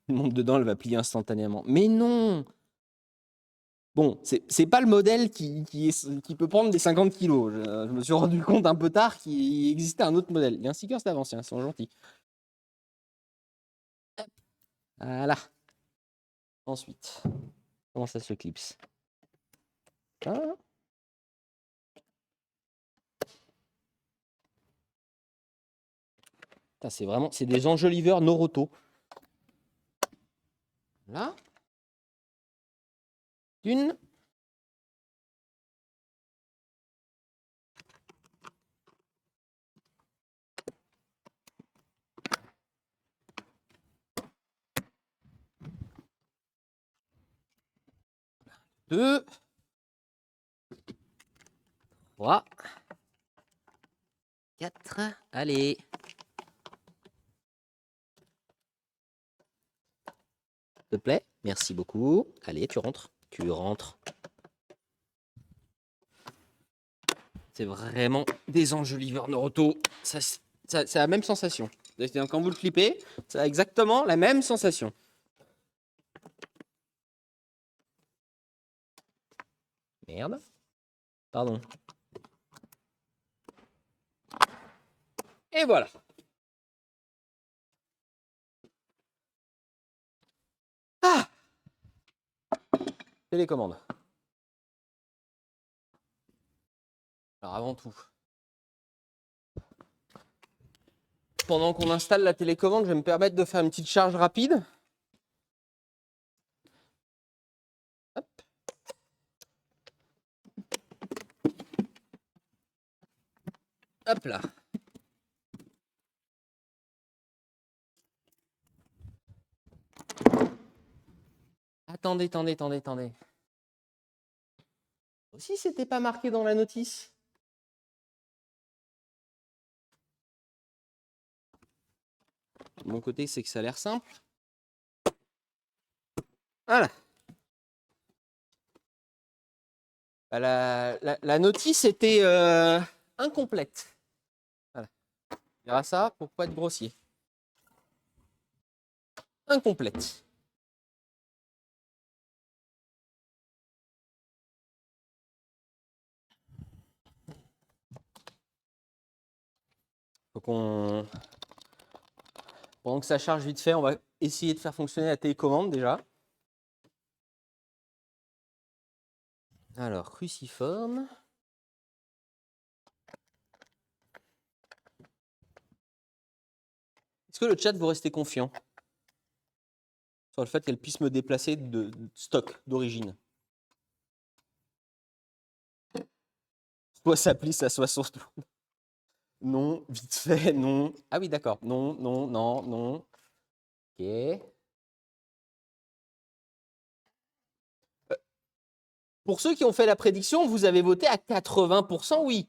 Le monde dedans, elle va plier instantanément. Mais non! Bon, c'est pas le modèle qui peut prendre des 50 kilos. Je me suis rendu compte un peu tard qu'il existait un autre modèle. Il y a un sticker d'avance, ils sont gentils. Voilà. Ensuite, comment ça se clipse? Ah. C'est des enjoliveurs Noroto. Là. Une. Deux. Trois. Quatre. Allez. S'il te plaît. Merci beaucoup. Allez, tu rentres. Tu rentres. C'est vraiment des enjoliveurs Noroto. C'est la même sensation. Quand vous le flippez, ça a exactement la même sensation. Merde. Pardon. Et voilà. Ah! Télécommande. Alors avant tout, pendant qu'on installe la télécommande, je vais me permettre de faire une petite charge rapide. Hop. Hop là. Attendez. Aussi, c'était pas marqué dans la notice. De mon côté, c'est que ça a l'air simple. Voilà. Bah, la notice était incomplète. Voilà. On verra ça pour pas être grossier. Incomplète. pendant que ça charge vite fait, on va essayer de faire fonctionner la télécommande déjà. Alors, cruciforme. Est-ce que le chat, vous restez confiant sur le fait qu'elle puisse me déplacer de stock, d'origine? Soit ça plisse, soit surtout. Non, vite fait, non. Ah oui, d'accord. Non, non, non, non. Ok. Pour ceux qui ont fait la prédiction, vous avez voté à 80% oui.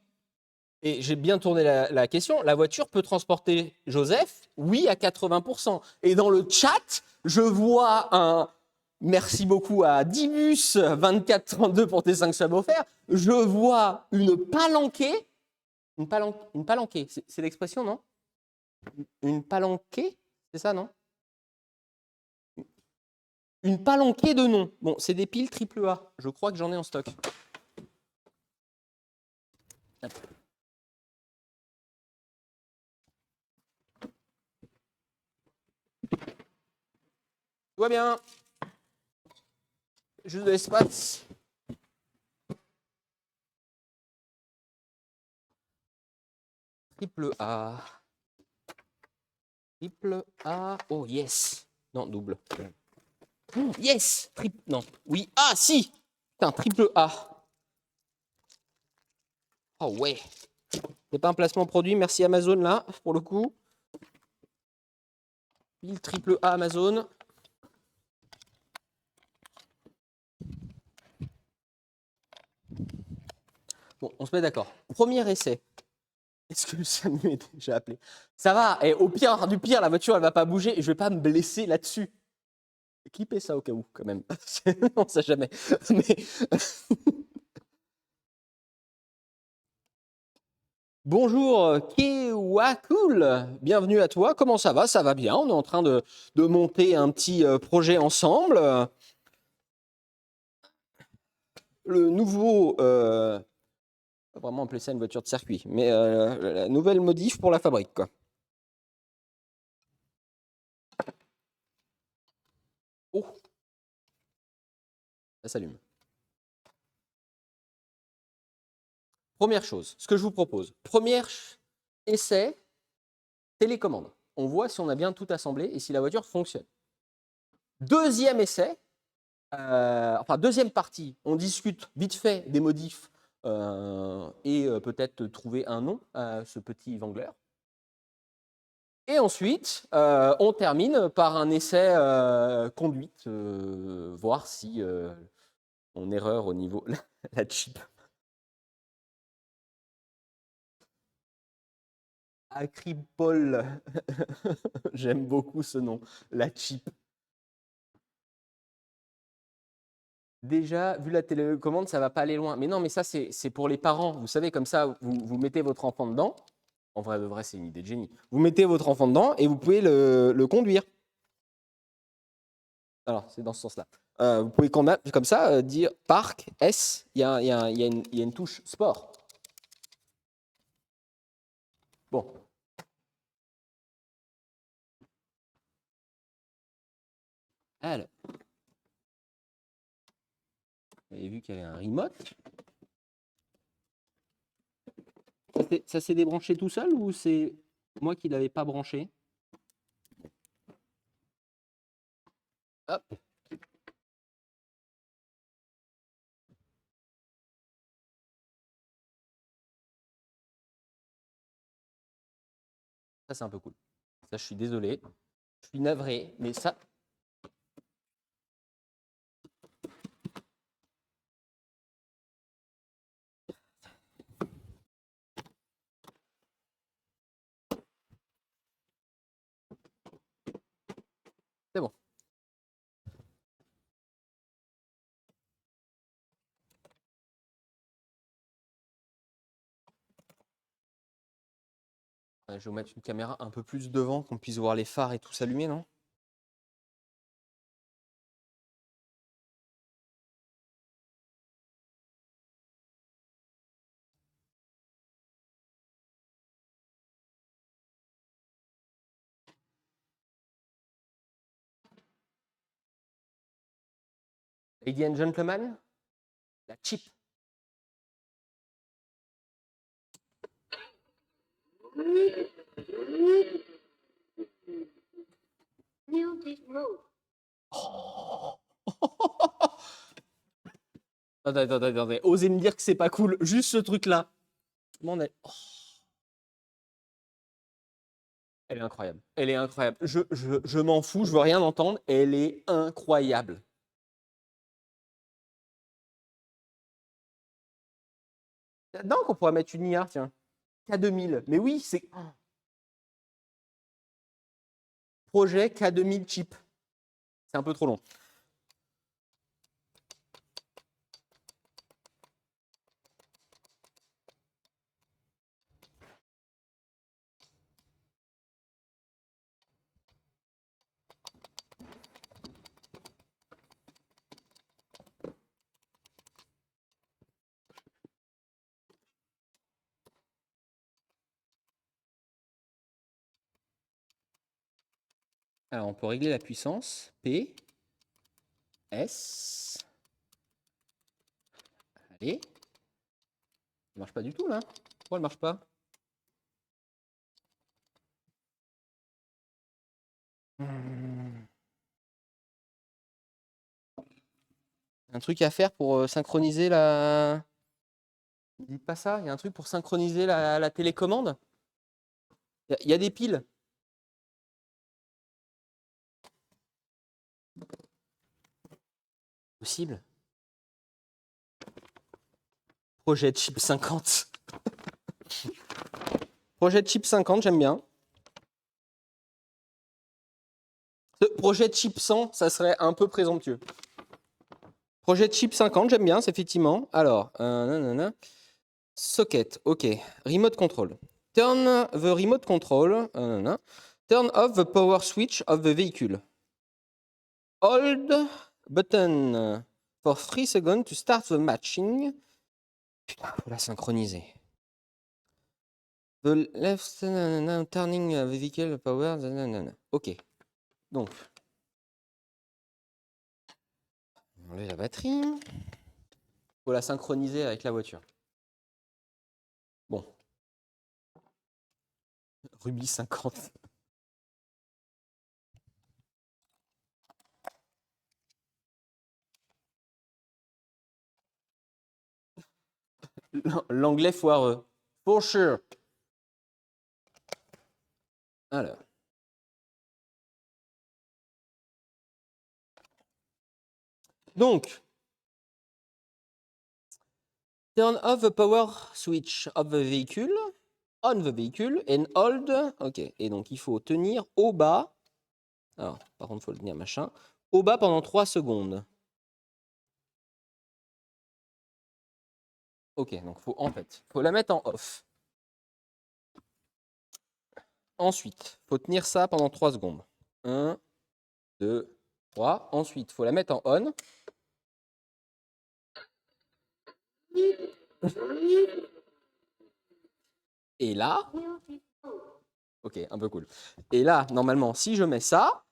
Et j'ai bien tourné la question. La voiture peut transporter Joseph? Oui, à 80%. Et dans le chat, je vois un merci beaucoup à Dibus 2432 pour tes 5 subs offerts. Je vois une palanquée. Une palanquée, c'est l'expression, non? Une palanquée? C'est ça, non? Une palanquée de noms. Bon, c'est des piles AAA. Je crois que j'en ai en stock. Hop. Tout va bien. Juste de l'espace. Triple A. Triple A. Oh, yes. Non, double. Yes. Triple. Non. Oui. Ah, si. Putain, triple A. Oh, ouais. C'est pas un placement produit. Merci Amazon, là, pour le coup. Pile triple A Amazon. Bon, on se met d'accord. Premier essai. Est-ce que le SAMU est déjà appelé? Ça va. Et au pire du pire, la voiture, elle va pas bouger et je vais pas me blesser là-dessus. Clipper ça au cas où, quand même. On sait jamais. Mais... Bonjour, Kewakul. Bienvenue à toi. Comment ça va? Ça va bien. On est en train de monter un petit projet ensemble. Le nouveau... pas vraiment appeler ça une voiture de circuit, mais la nouvelle modif pour la fabrique, quoi. Oh, ça s'allume. Première chose, ce que je vous propose. Premier essai, télécommande. On voit si on a bien tout assemblé et si la voiture fonctionne. Deuxième essai, enfin deuxième partie, on discute vite fait des modifs et peut-être trouver un nom à ce petit Wrangler. Et ensuite, on termine par un essai conduite, voir si on erreur au niveau la chip. Acripol, j'aime beaucoup ce nom, la chip. Déjà, vu la télécommande, ça va pas aller loin. Mais non, mais ça, c'est pour les parents. Vous savez, comme ça, vous mettez votre enfant dedans. En vrai, de vrai, c'est une idée de génie. Vous mettez votre enfant dedans et vous pouvez le conduire. Alors, c'est dans ce sens-là. Vous pouvez comme ça dire parc, S, il y a une touche sport. Bon. Alors. Vous avez vu qu'il y avait un remote. Ça s'est débranché tout seul ou c'est moi qui ne l'avais pas branché? Hop. Ça, c'est un peu cool. Ça, je suis désolé. Je suis navré, mais ça... C'est bon. Je vais vous mettre une caméra un peu plus devant, qu'on puisse voir les phares et tout s'allumer, non? Ladies and gentlemen, la chip. Oh. Attendez. Osez me dire que c'est pas cool. Juste ce truc-là. Oh. Elle est incroyable. Elle est incroyable. Je m'en fous, je veux rien entendre. Elle est incroyable. Là-dedans qu'on pourrait mettre une IA, tiens. K2000. Mais oui, c'est... Projet K2000 chip. C'est un peu trop long. Alors, on peut régler la puissance. P, S. Allez. Ça marche pas du tout, là. Pourquoi elle marche pas? Un truc à faire pour synchroniser la... Dites pas ça, il y a un truc pour synchroniser la télécommande. Il y a des piles. Possible. Projet de chip 50. Projet de chip 50, j'aime bien. Ce projet de chip 100, ça serait un peu présomptueux. Projet de chip 50, j'aime bien, c'est effectivement. Alors, socket, ok. Remote control. Turn the remote control. Turn off the power switch of the vehicle. Hold button for 3 seconds to start the matching. Putain, faut la synchroniser. The left turning the vehicle power. Ok. Donc, on enlève la batterie. Faut la synchroniser avec la voiture. Bon. Ruby 50. L'anglais foireux. For sure. Alors. Donc, turn off the power switch of the vehicle, on the vehicle, and hold. Ok, et donc il faut tenir au bas. Alors, par contre, il faut le tenir machin. Au bas pendant 3 secondes. Ok, donc en fait, faut la mettre en off. Ensuite, faut tenir ça pendant 3 secondes. 1, 2, 3. Ensuite, faut la mettre en on. Et là, ok, un peu cool. Et là, normalement, si je mets ça,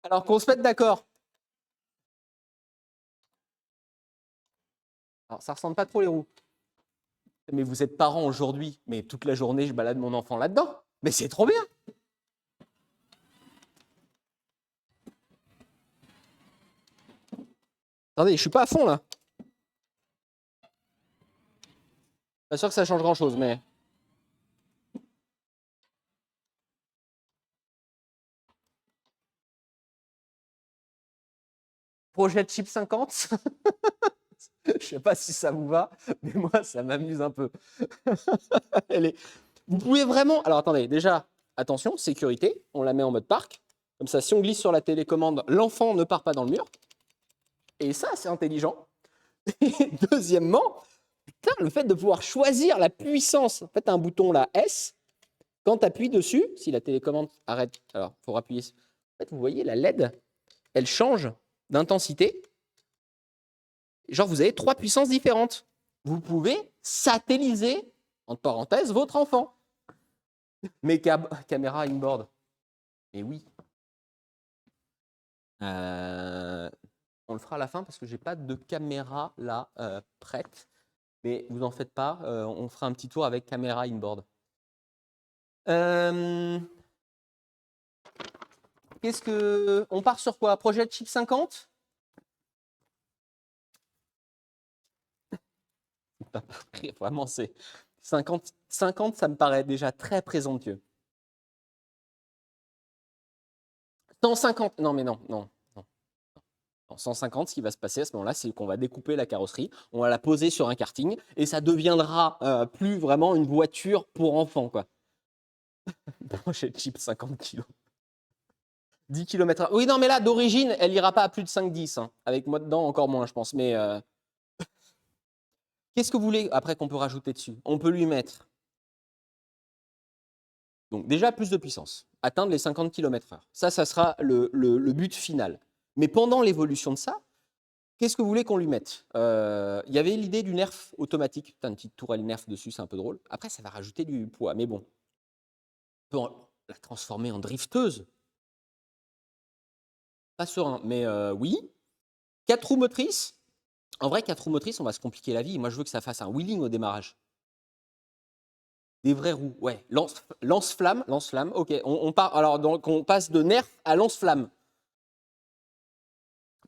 alors qu'on se mette d'accord. Alors, ça ressemble pas trop les roues. Mais vous êtes parents aujourd'hui, mais toute la journée, je balade mon enfant là-dedans. Mais c'est trop bien. Attendez, je suis pas à fond là. Pas sûr que ça change grand-chose, mais... Projet de chip 50. Je sais pas si ça vous va, mais moi, ça m'amuse un peu. Vous pouvez vraiment... Alors, attendez, déjà, attention, sécurité. On la met en mode parc. Comme ça, si on glisse sur la télécommande, l'enfant ne part pas dans le mur. Et ça, c'est intelligent. Et deuxièmement, putain, le fait de pouvoir choisir la puissance. En fait, tu as un bouton là, S. Quand tu appuies dessus, si la télécommande arrête, alors il faut appuyer. En fait, vous voyez, la LED, elle change d'intensité. Genre, vous avez 3 puissances différentes. Vous pouvez satelliser, entre parenthèses, votre enfant. Mais caméra inboard. Mais oui. On le fera à la fin parce que j'ai pas de caméra là prête. Mais vous en faites pas, on fera un petit tour avec caméra inboard. Qu'est-ce que on part sur quoi? Projet de chip 50? Vraiment, c'est 50, ça me paraît déjà très présomptueux. 150, non mais non. 150, ce qui va se passer à ce moment-là, c'est qu'on va découper la carrosserie, on va la poser sur un karting et ça deviendra plus vraiment une voiture pour enfants, quoi. Projet de chip 50 kg. 10 km/h. Oui, non, mais là, d'origine, elle n'ira pas à plus de 5-10. Hein. Avec moi dedans, encore moins, je pense. Mais qu'est-ce que vous voulez après qu'on peut rajouter dessus? On peut lui mettre. Donc, déjà, plus de puissance. Atteindre les 50 km/h. Ça sera le but final. Mais pendant l'évolution de ça, qu'est-ce que vous voulez qu'on lui mette? Il y avait l'idée du nerf automatique. T'as une petite tourelle nerf dessus, c'est un peu drôle. Après, ça va rajouter du poids. Mais bon, on peut la transformer en drifteuse. Pas serein, mais oui. 4 roues motrices. En vrai, 4 roues motrices, on va se compliquer la vie. Moi, je veux que ça fasse un wheeling au démarrage. Des vraies roues, ouais. Lance-flamme, ok. On part, alors, donc, on passe de nerf à lance-flamme.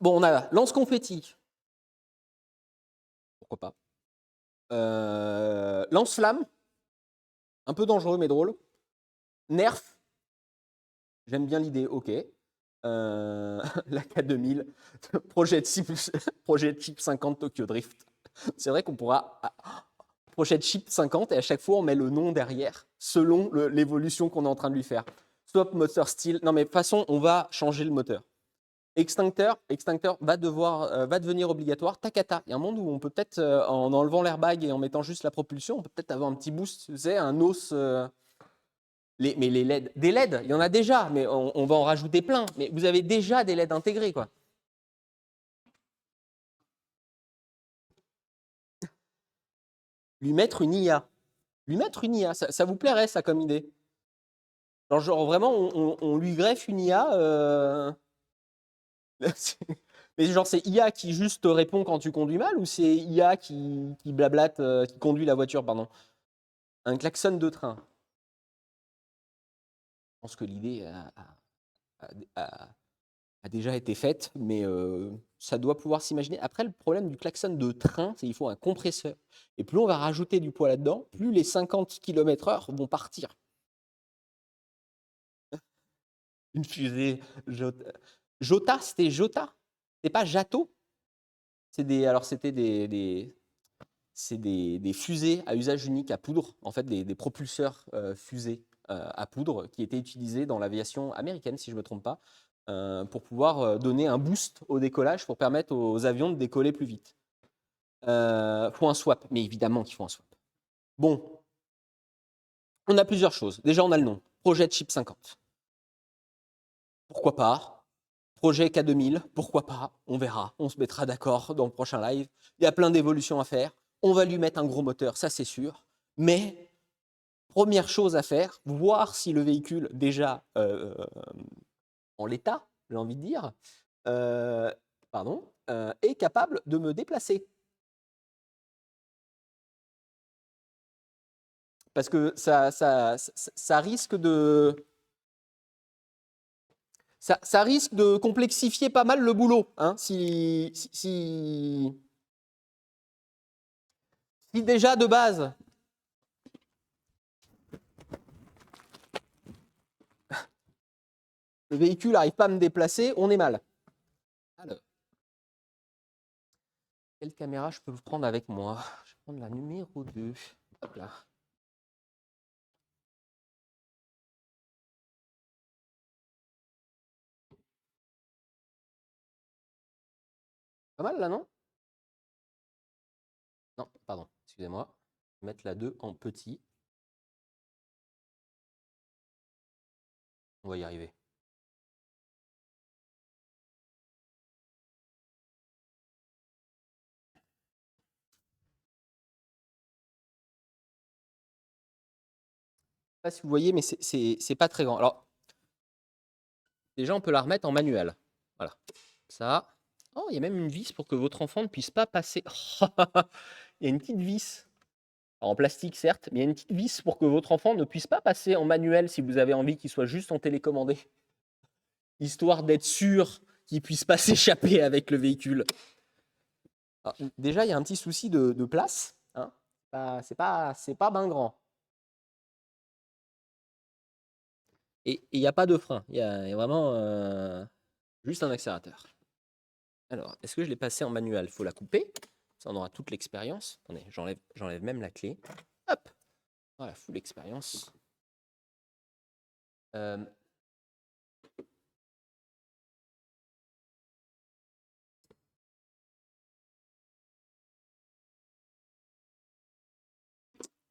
Bon, on a lance-confetti. Pourquoi pas. Lance-flamme. Un peu dangereux, mais drôle. Nerf. J'aime bien l'idée, ok. La K2000. Projet de chip 50 Tokyo Drift. C'est vrai qu'on pourra... Projet de chip 50 et à chaque fois on met le nom derrière selon l'évolution qu'on est en train de lui faire. Swap moteur style. Non mais de toute façon on va changer le moteur. Extincteur va devenir obligatoire. Takata. Il y a un monde où on peut peut-être en enlevant l'airbag et en mettant juste la propulsion, on peut peut-être avoir un petit boost, tu sais, un os. Mais les LED, des LED, il y en a déjà, mais on va en rajouter plein. Mais vous avez déjà des LED intégrés quoi. Lui mettre une IA. Ça vous plairait ça comme idée? Genre vraiment, on lui greffe une IA. Mais genre, c'est IA qui juste te répond quand tu conduis mal ou c'est IA qui blablate, qui conduit la voiture, pardon? Un klaxon de train. Je pense que l'idée a déjà été faite, mais ça doit pouvoir s'imaginer. Après, le problème du klaxon de train, c'est qu'il faut un compresseur. Et plus on va rajouter du poids là-dedans, plus les 50 km/h vont partir. Une fusée. Jota, c'était Jota? C'est pas Jato? C'était des fusées à usage unique à poudre, en fait des propulseurs fusées à poudre qui étaient utilisés dans l'aviation américaine, si je ne me trompe pas, pour pouvoir donner un boost au décollage pour permettre aux avions de décoller plus vite. Faut un swap, mais évidemment qu'il faut un swap. Bon, on a plusieurs choses. Déjà, on a le nom, projet de chip 50. Pourquoi pas? Projet K2000, pourquoi pas? On verra, on se mettra d'accord dans le prochain live. Il y a plein d'évolutions à faire. On va lui mettre un gros moteur, ça c'est sûr. Mais première chose à faire, voir si le véhicule déjà en l'état, j'ai envie de dire, est capable de me déplacer. Parce que ça risque de... Ça risque de complexifier pas mal le boulot. Hein, si déjà de base, le véhicule n'arrive pas à me déplacer, on est mal. Alors, quelle caméra je peux prendre avec moi? Je vais prendre la numéro 2. Hop là. Pas mal là, non? Non, pardon. Excusez-moi. Je vais mettre la 2 en petit. On va y arriver. Je ne sais pas si vous voyez, mais c'est pas très grand. Alors, déjà, on peut la remettre en manuel. Voilà. Ça. Oh, il y a même une vis pour que votre enfant ne puisse pas passer. Il y a une petite vis. Alors, en plastique, certes, mais il y a une petite vis pour que votre enfant ne puisse pas passer en manuel si vous avez envie qu'il soit juste en télécommandé. Histoire d'être sûr qu'il ne puisse pas s'échapper avec le véhicule. Alors, déjà, il y a un petit souci de place. Hein. C'est pas ben grand. Et il n'y a pas de frein. Il y a vraiment juste un accélérateur. Alors, est-ce que je l'ai passé en manuel? Il faut la couper. Ça, on aura toute l'expérience. Attendez, j'enlève même la clé. Hop. Voilà, full expérience.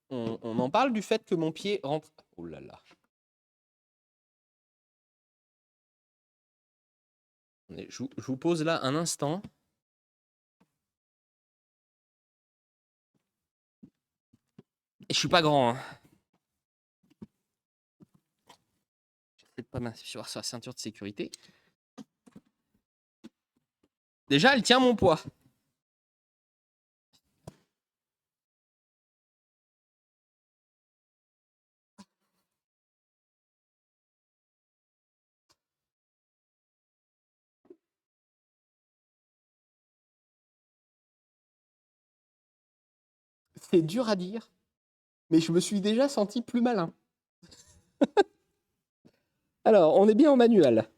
On en parle du fait que mon pied rentre. Oh là là. Je vous pose là un instant. Et je suis pas grand. Hein. Je vais peut-être pas m'assurer sur la ceinture de sécurité. Déjà, elle tient mon poids. C'est dur à dire, mais je me suis déjà senti plus malin. Alors, on est bien en manuel.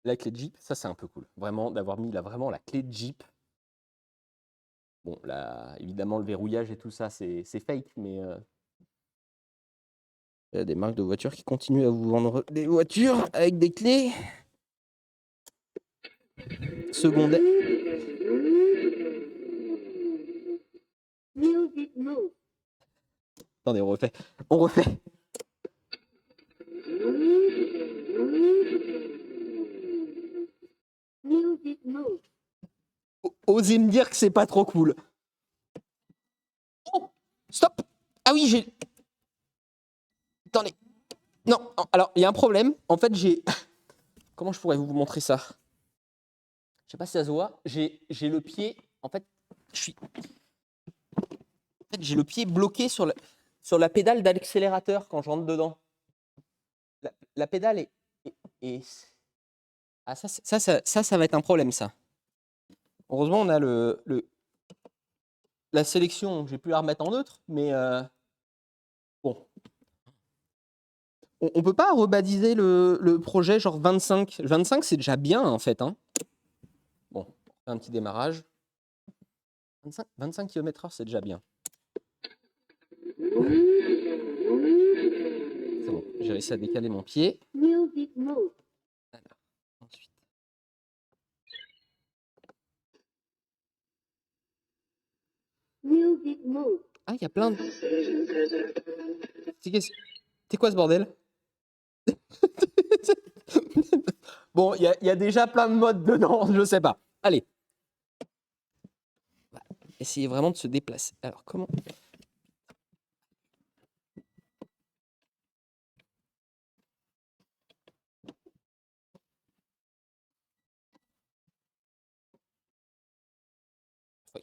La clé de Jeep, ça c'est un peu cool. Vraiment, d'avoir mis là vraiment la clé de Jeep. Bon, là, évidemment, le verrouillage et tout ça, c'est fake, mais il y a des marques de voitures qui continuent à vous vendre des voitures avec des clés secondaires. Attendez, on refait. On refait. Osez me dire que c'est pas trop cool. Oh, stop. Ah oui, j'ai... Attendez. Non, alors, il y a un problème. En fait, j'ai... Comment je pourrais vous montrer ça? Je sais pas si ça se voit. J'ai le pied... En fait, j'ai le pied bloqué sur la pédale d'accélérateur quand je rentre dedans. La pédale est... Ah, ça va être un problème, ça. Heureusement, on a la sélection. J'ai pu la remettre en neutre, mais bon. On peut pas rebaptiser le projet genre 25. 25, c'est déjà bien, en fait. Hein. Bon, on fait un petit démarrage. 25 km/h, c'est déjà bien. C'est bon, j'ai réussi à décaler mon pied. Alors, ensuite. Ah, il y a plein de... C'est quoi ce bordel? Bon, il y a déjà plein de modes dedans, je sais pas. Allez. On va essayer vraiment de se déplacer. Alors, comment...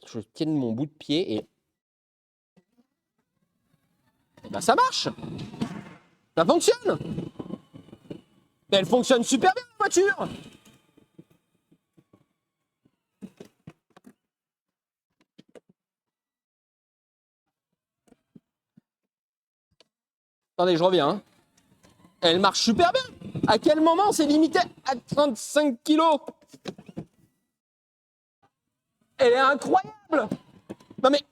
Je tienne mon bout de pied et... Ben, ça marche. Ça fonctionne. Mais elle fonctionne super bien, la voiture. Attendez, je reviens. Hein. Elle marche super bien. À quel moment c'est limité à 35 kilos? Elle est incroyable. Non mais...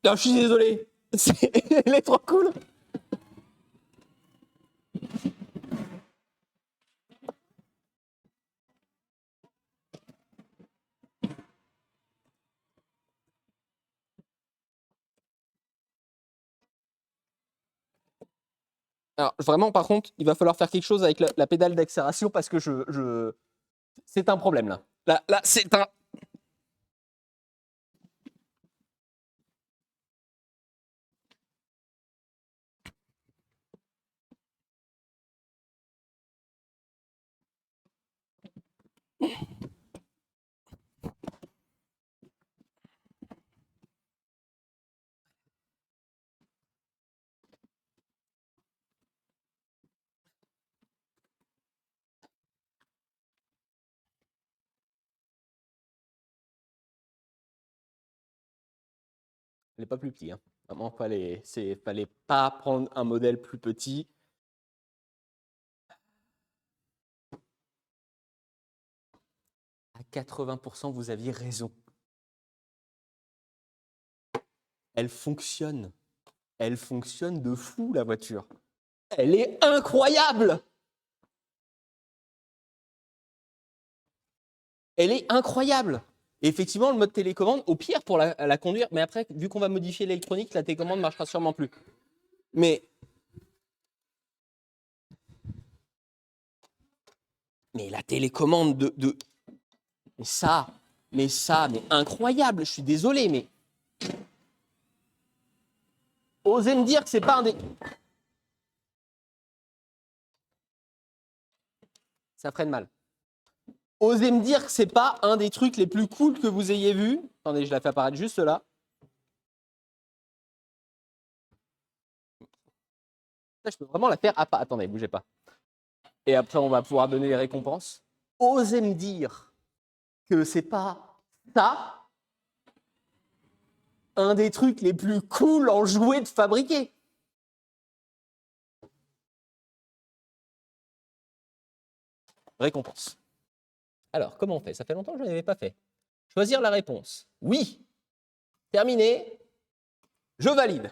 Non, je suis désolé. Elle est trop cool. Alors, vraiment, par contre, il va falloir faire quelque chose avec la pédale d'accélération parce que c'est un problème, là. Là, c'est un... Il n'est pas plus petit, hein. Vraiment, fallait pas prendre un modèle plus petit. À 80%, vous aviez raison. Elle fonctionne. Elle fonctionne de fou, la voiture. Elle est incroyable. Elle est incroyable. Et effectivement, le mode télécommande, au pire pour la conduire, mais après, vu qu'on va modifier l'électronique, la télécommande ne marchera sûrement plus. Mais la télécommande mais incroyable, je suis désolé, mais osez me dire que c'est pas un des... Ça freine mal. Osez me dire que c'est pas un des trucs les plus cool que vous ayez vu. Attendez, je la fais apparaître juste là. Là, je peux vraiment la faire à pas. Attendez, bougez pas. Et après, on va pouvoir donner les récompenses. Osez me dire que c'est pas ça un des trucs les plus cool en jouets de fabriquer. Récompense. Alors, comment on fait? Ça fait longtemps que je n'en avais pas fait. Choisir la réponse. Oui. Terminé. Je valide.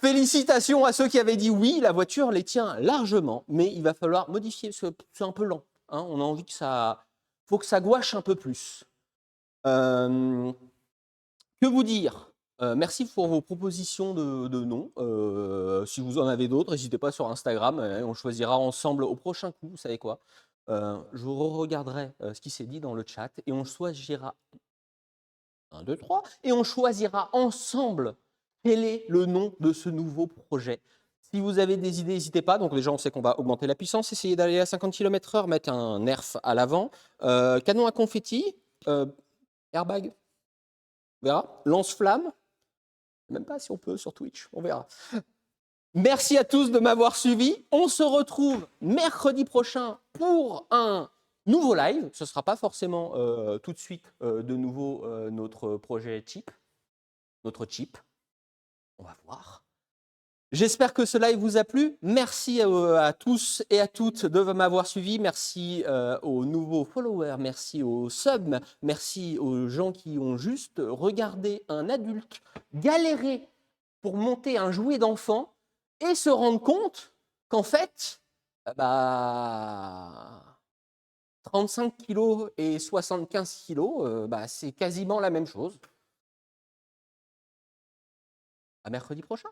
Félicitations à ceux qui avaient dit oui, la voiture les tient largement, mais il va falloir modifier, c'est un peu lent. Hein, on a envie que ça... faut que ça gouache un peu plus. Que vous dire? Merci pour vos propositions de noms. Si vous en avez d'autres, n'hésitez pas sur Instagram. On choisira ensemble au prochain coup, vous savez quoi? Je regarderai ce qui s'est dit dans le chat et on choisira 1, 2, 3 et on choisira ensemble quel est le nom de ce nouveau projet. Si vous avez des idées, n'hésitez pas. Donc déjà, on sait qu'on va augmenter la puissance, essayer d'aller à 50 km/h, mettre un nerf à l'avant. Canon à confetti, airbag, on verra. Lance-flamme, même pas si on peut sur Twitch, on verra. Merci à tous de m'avoir suivi. On se retrouve mercredi prochain pour un nouveau live. Ce ne sera pas forcément tout de suite de nouveau notre projet chip, notre chip. On va voir. J'espère que ce live vous a plu. Merci à tous et à toutes de m'avoir suivi. Merci aux nouveaux followers, merci aux subs, merci aux gens qui ont juste regardé un adulte galérer pour monter un jouet d'enfant et se rendre compte qu'en fait, 35 kg et 75 kg, c'est quasiment la même chose. À mercredi prochain.